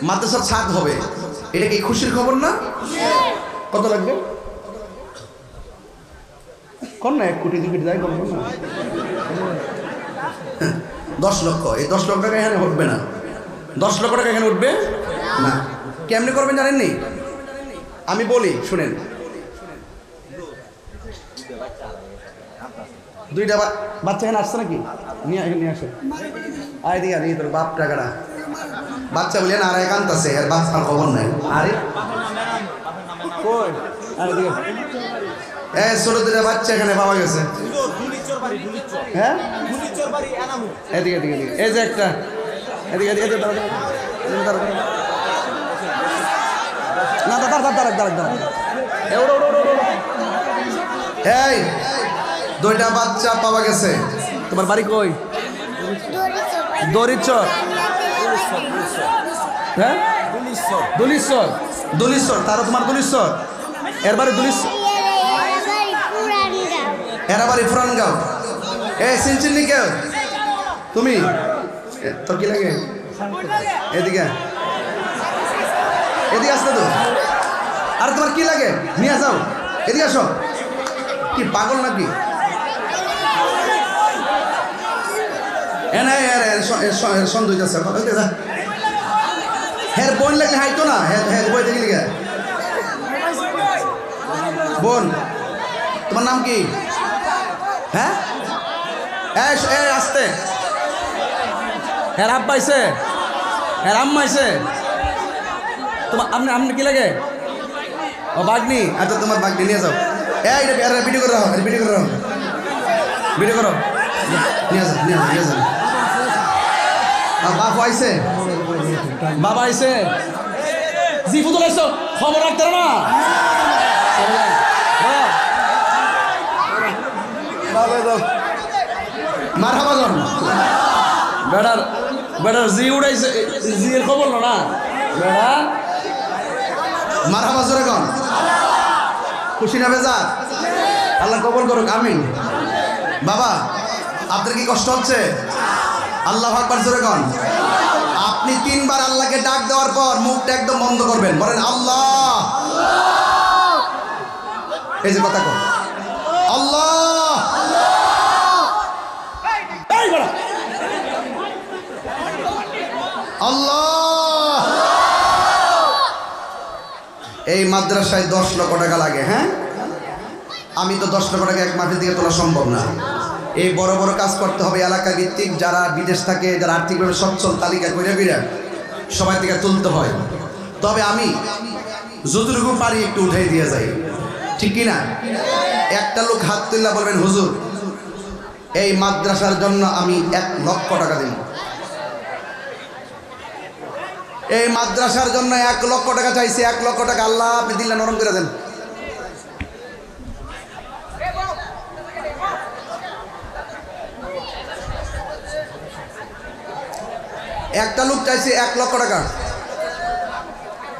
মাদ্রাসার ছাদ হবে, এটা কি খুশির খবর না? কত লাগবে? কোন না 1 কোটি 2 কোটি যাই করবো না, 10 লক্ষ। এই 10 লক্ষ টাকা এখানে উঠবে না। 10 লক্ষ টাকা এখানে উঠবে না। কেমনে করবেন জানেননি? আমি বলি শুনেন। 2টা বাচ্চা এখানে আসছে নাকি? নিয়ে আসে। আরে দিকে নিয়ে তোর বাপ টাকাটা বাচ্চা বলিয়ে না, আর একান্ত আছে আর বাচ্চার খবর নাই। আরে কই? আরে দিকে ছোট 2টা বাচ্চা এখানে পাওয়া গেছে। হ্যাঁ এদিকে এই যে একটা এদিকে না দাঁড়া এই 2টা বাচ্চা পাওয়া গেছে। তোমার বাড়ি কই? দরিচর। হ্যাঁ দলিশ্বর দলিশ্বর তারও তোমার দলিশ্বর এর বাড়ি দলিশ্বর এরা বাড়ি ফুরানগাঁও এ চিনচিনি কেউ তুমি তোর কি লাগে এদিকে এদিকে আসতে তো আর তোমার কি লাগে নিয়ে যাও এদিকে আসো কি পাগল নাকি সন্দেহ আছে হের বোন লাগলে হাইতো না হের বই দেখি লিখে বোন তোমার নাম কি হ্যাঁ আসতে হ্যাঁ আব্বা আইছে হ্যাঁ আম্মা আইছে তোমার আপনি কি লাগে ও বাগনি আচ্ছা তোমার বাগনি নিয়ে যাও ভিডিও করে রাখো ভিডিও করো নিয়ে যাও বাপ আইছে বাবা আইছে জি ফুতুল আইছো খবর রাখতে না মারহাবা জন বেড়ার জি উড়াইছে জি এর খবর না বেড়া মারহাবা জোরে কন খুশি না বেজার আল্লাহ কবুল করুক আমিন বাবা আপনার কি কষ্ট হচ্ছে আল্লাহু আকবার জোরে কন আপনি 3 বার আল্লাহকে ডাক দেওয়ার পর মুখটা একদম বন্ধ করবেন বলেন আল্লাহ এই যে কথা কন আল্লাহ এই বড় আল্লাহ এই মাদ্রাসায় 10 লক্ষ টাকা লাগে হ্যাঁ আমি তো 10 লক্ষ টাকা এক মাসের দিকে তোলা সম্ভব না এই বড় বড় কাজ করতে হবে এলাকা ভিত্তিক যারা বিদেশ থাকে যারা আর্থিকভাবে সচ্ছল তালিকা করে সবাই থেকে তুলতে হয় তবে আমি যতটুকু পারি একটু উঠাই দিয়ে যাই ঠিক কিনা একটা লোক হাত তুললা বলবেন হুজুর এই মাদ্রাসার জন্য আমি 1 লক্ষ টাকা দেব এই মাদ্রাসার জন্য 1 লক্ষ টাকা চাইছি 1 লক্ষ টাকা আল্লাহ আপনি দিল্লা নরম করে দেন একটা লোক চাইছে 1 লক্ষ টাকা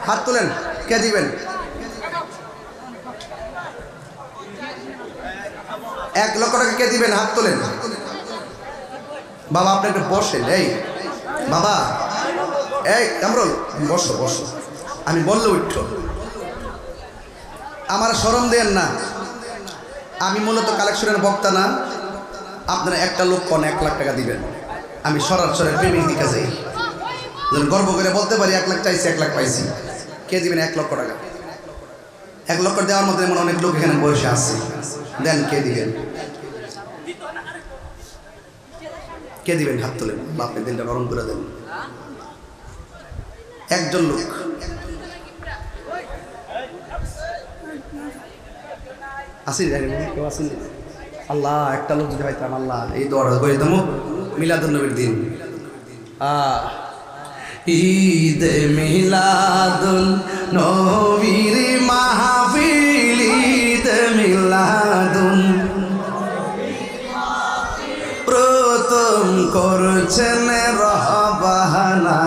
হাত তোলেন কে দিবেন 1 লক্ষ টাকা কে দিবেন হাত তোলেন বাবা আপনি একটু বসেন এই বাবা এই কামরুল বসো আমি বললে উঠো আমার শরম দেন না আমি মূলত কালেকশনের বক্তা না আপনারা একটা লোক কোন 1 লাখ টাকা দিবেন আমি সরাসরি প্রেমিক দিকে যাই গর্ব করে বলতে পারি 1 লাখ চাইছি 1 লাখ পাইছি কে দিবেন 1 লক্ষ টাকা 1 লক্ষ দেওয়ার মধ্যে এমন অনেক লোক এখানে বসে আছে দেন কে দিবেন হাত তোলেন বাপের দিনটা নরম করে দেন একজন লোক আসেন কেউ আসেন আল্লাহ একটা লোক যদি পাইতাম আল্লাহ এই দোয়াটা করে দিতাম মিলাদুন নবীর দিন ঈদ মিলাদুন নবীর মাহফিল ঈদ মিলাদুন প্রথম করছেন রহবানা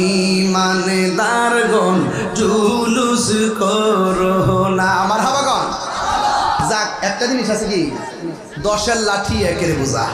ইমানদারগণ জুলুস করো না আমার হাবাগণ যাক একটা জিনিস আছে কি 10 লাঠি একের বোঝা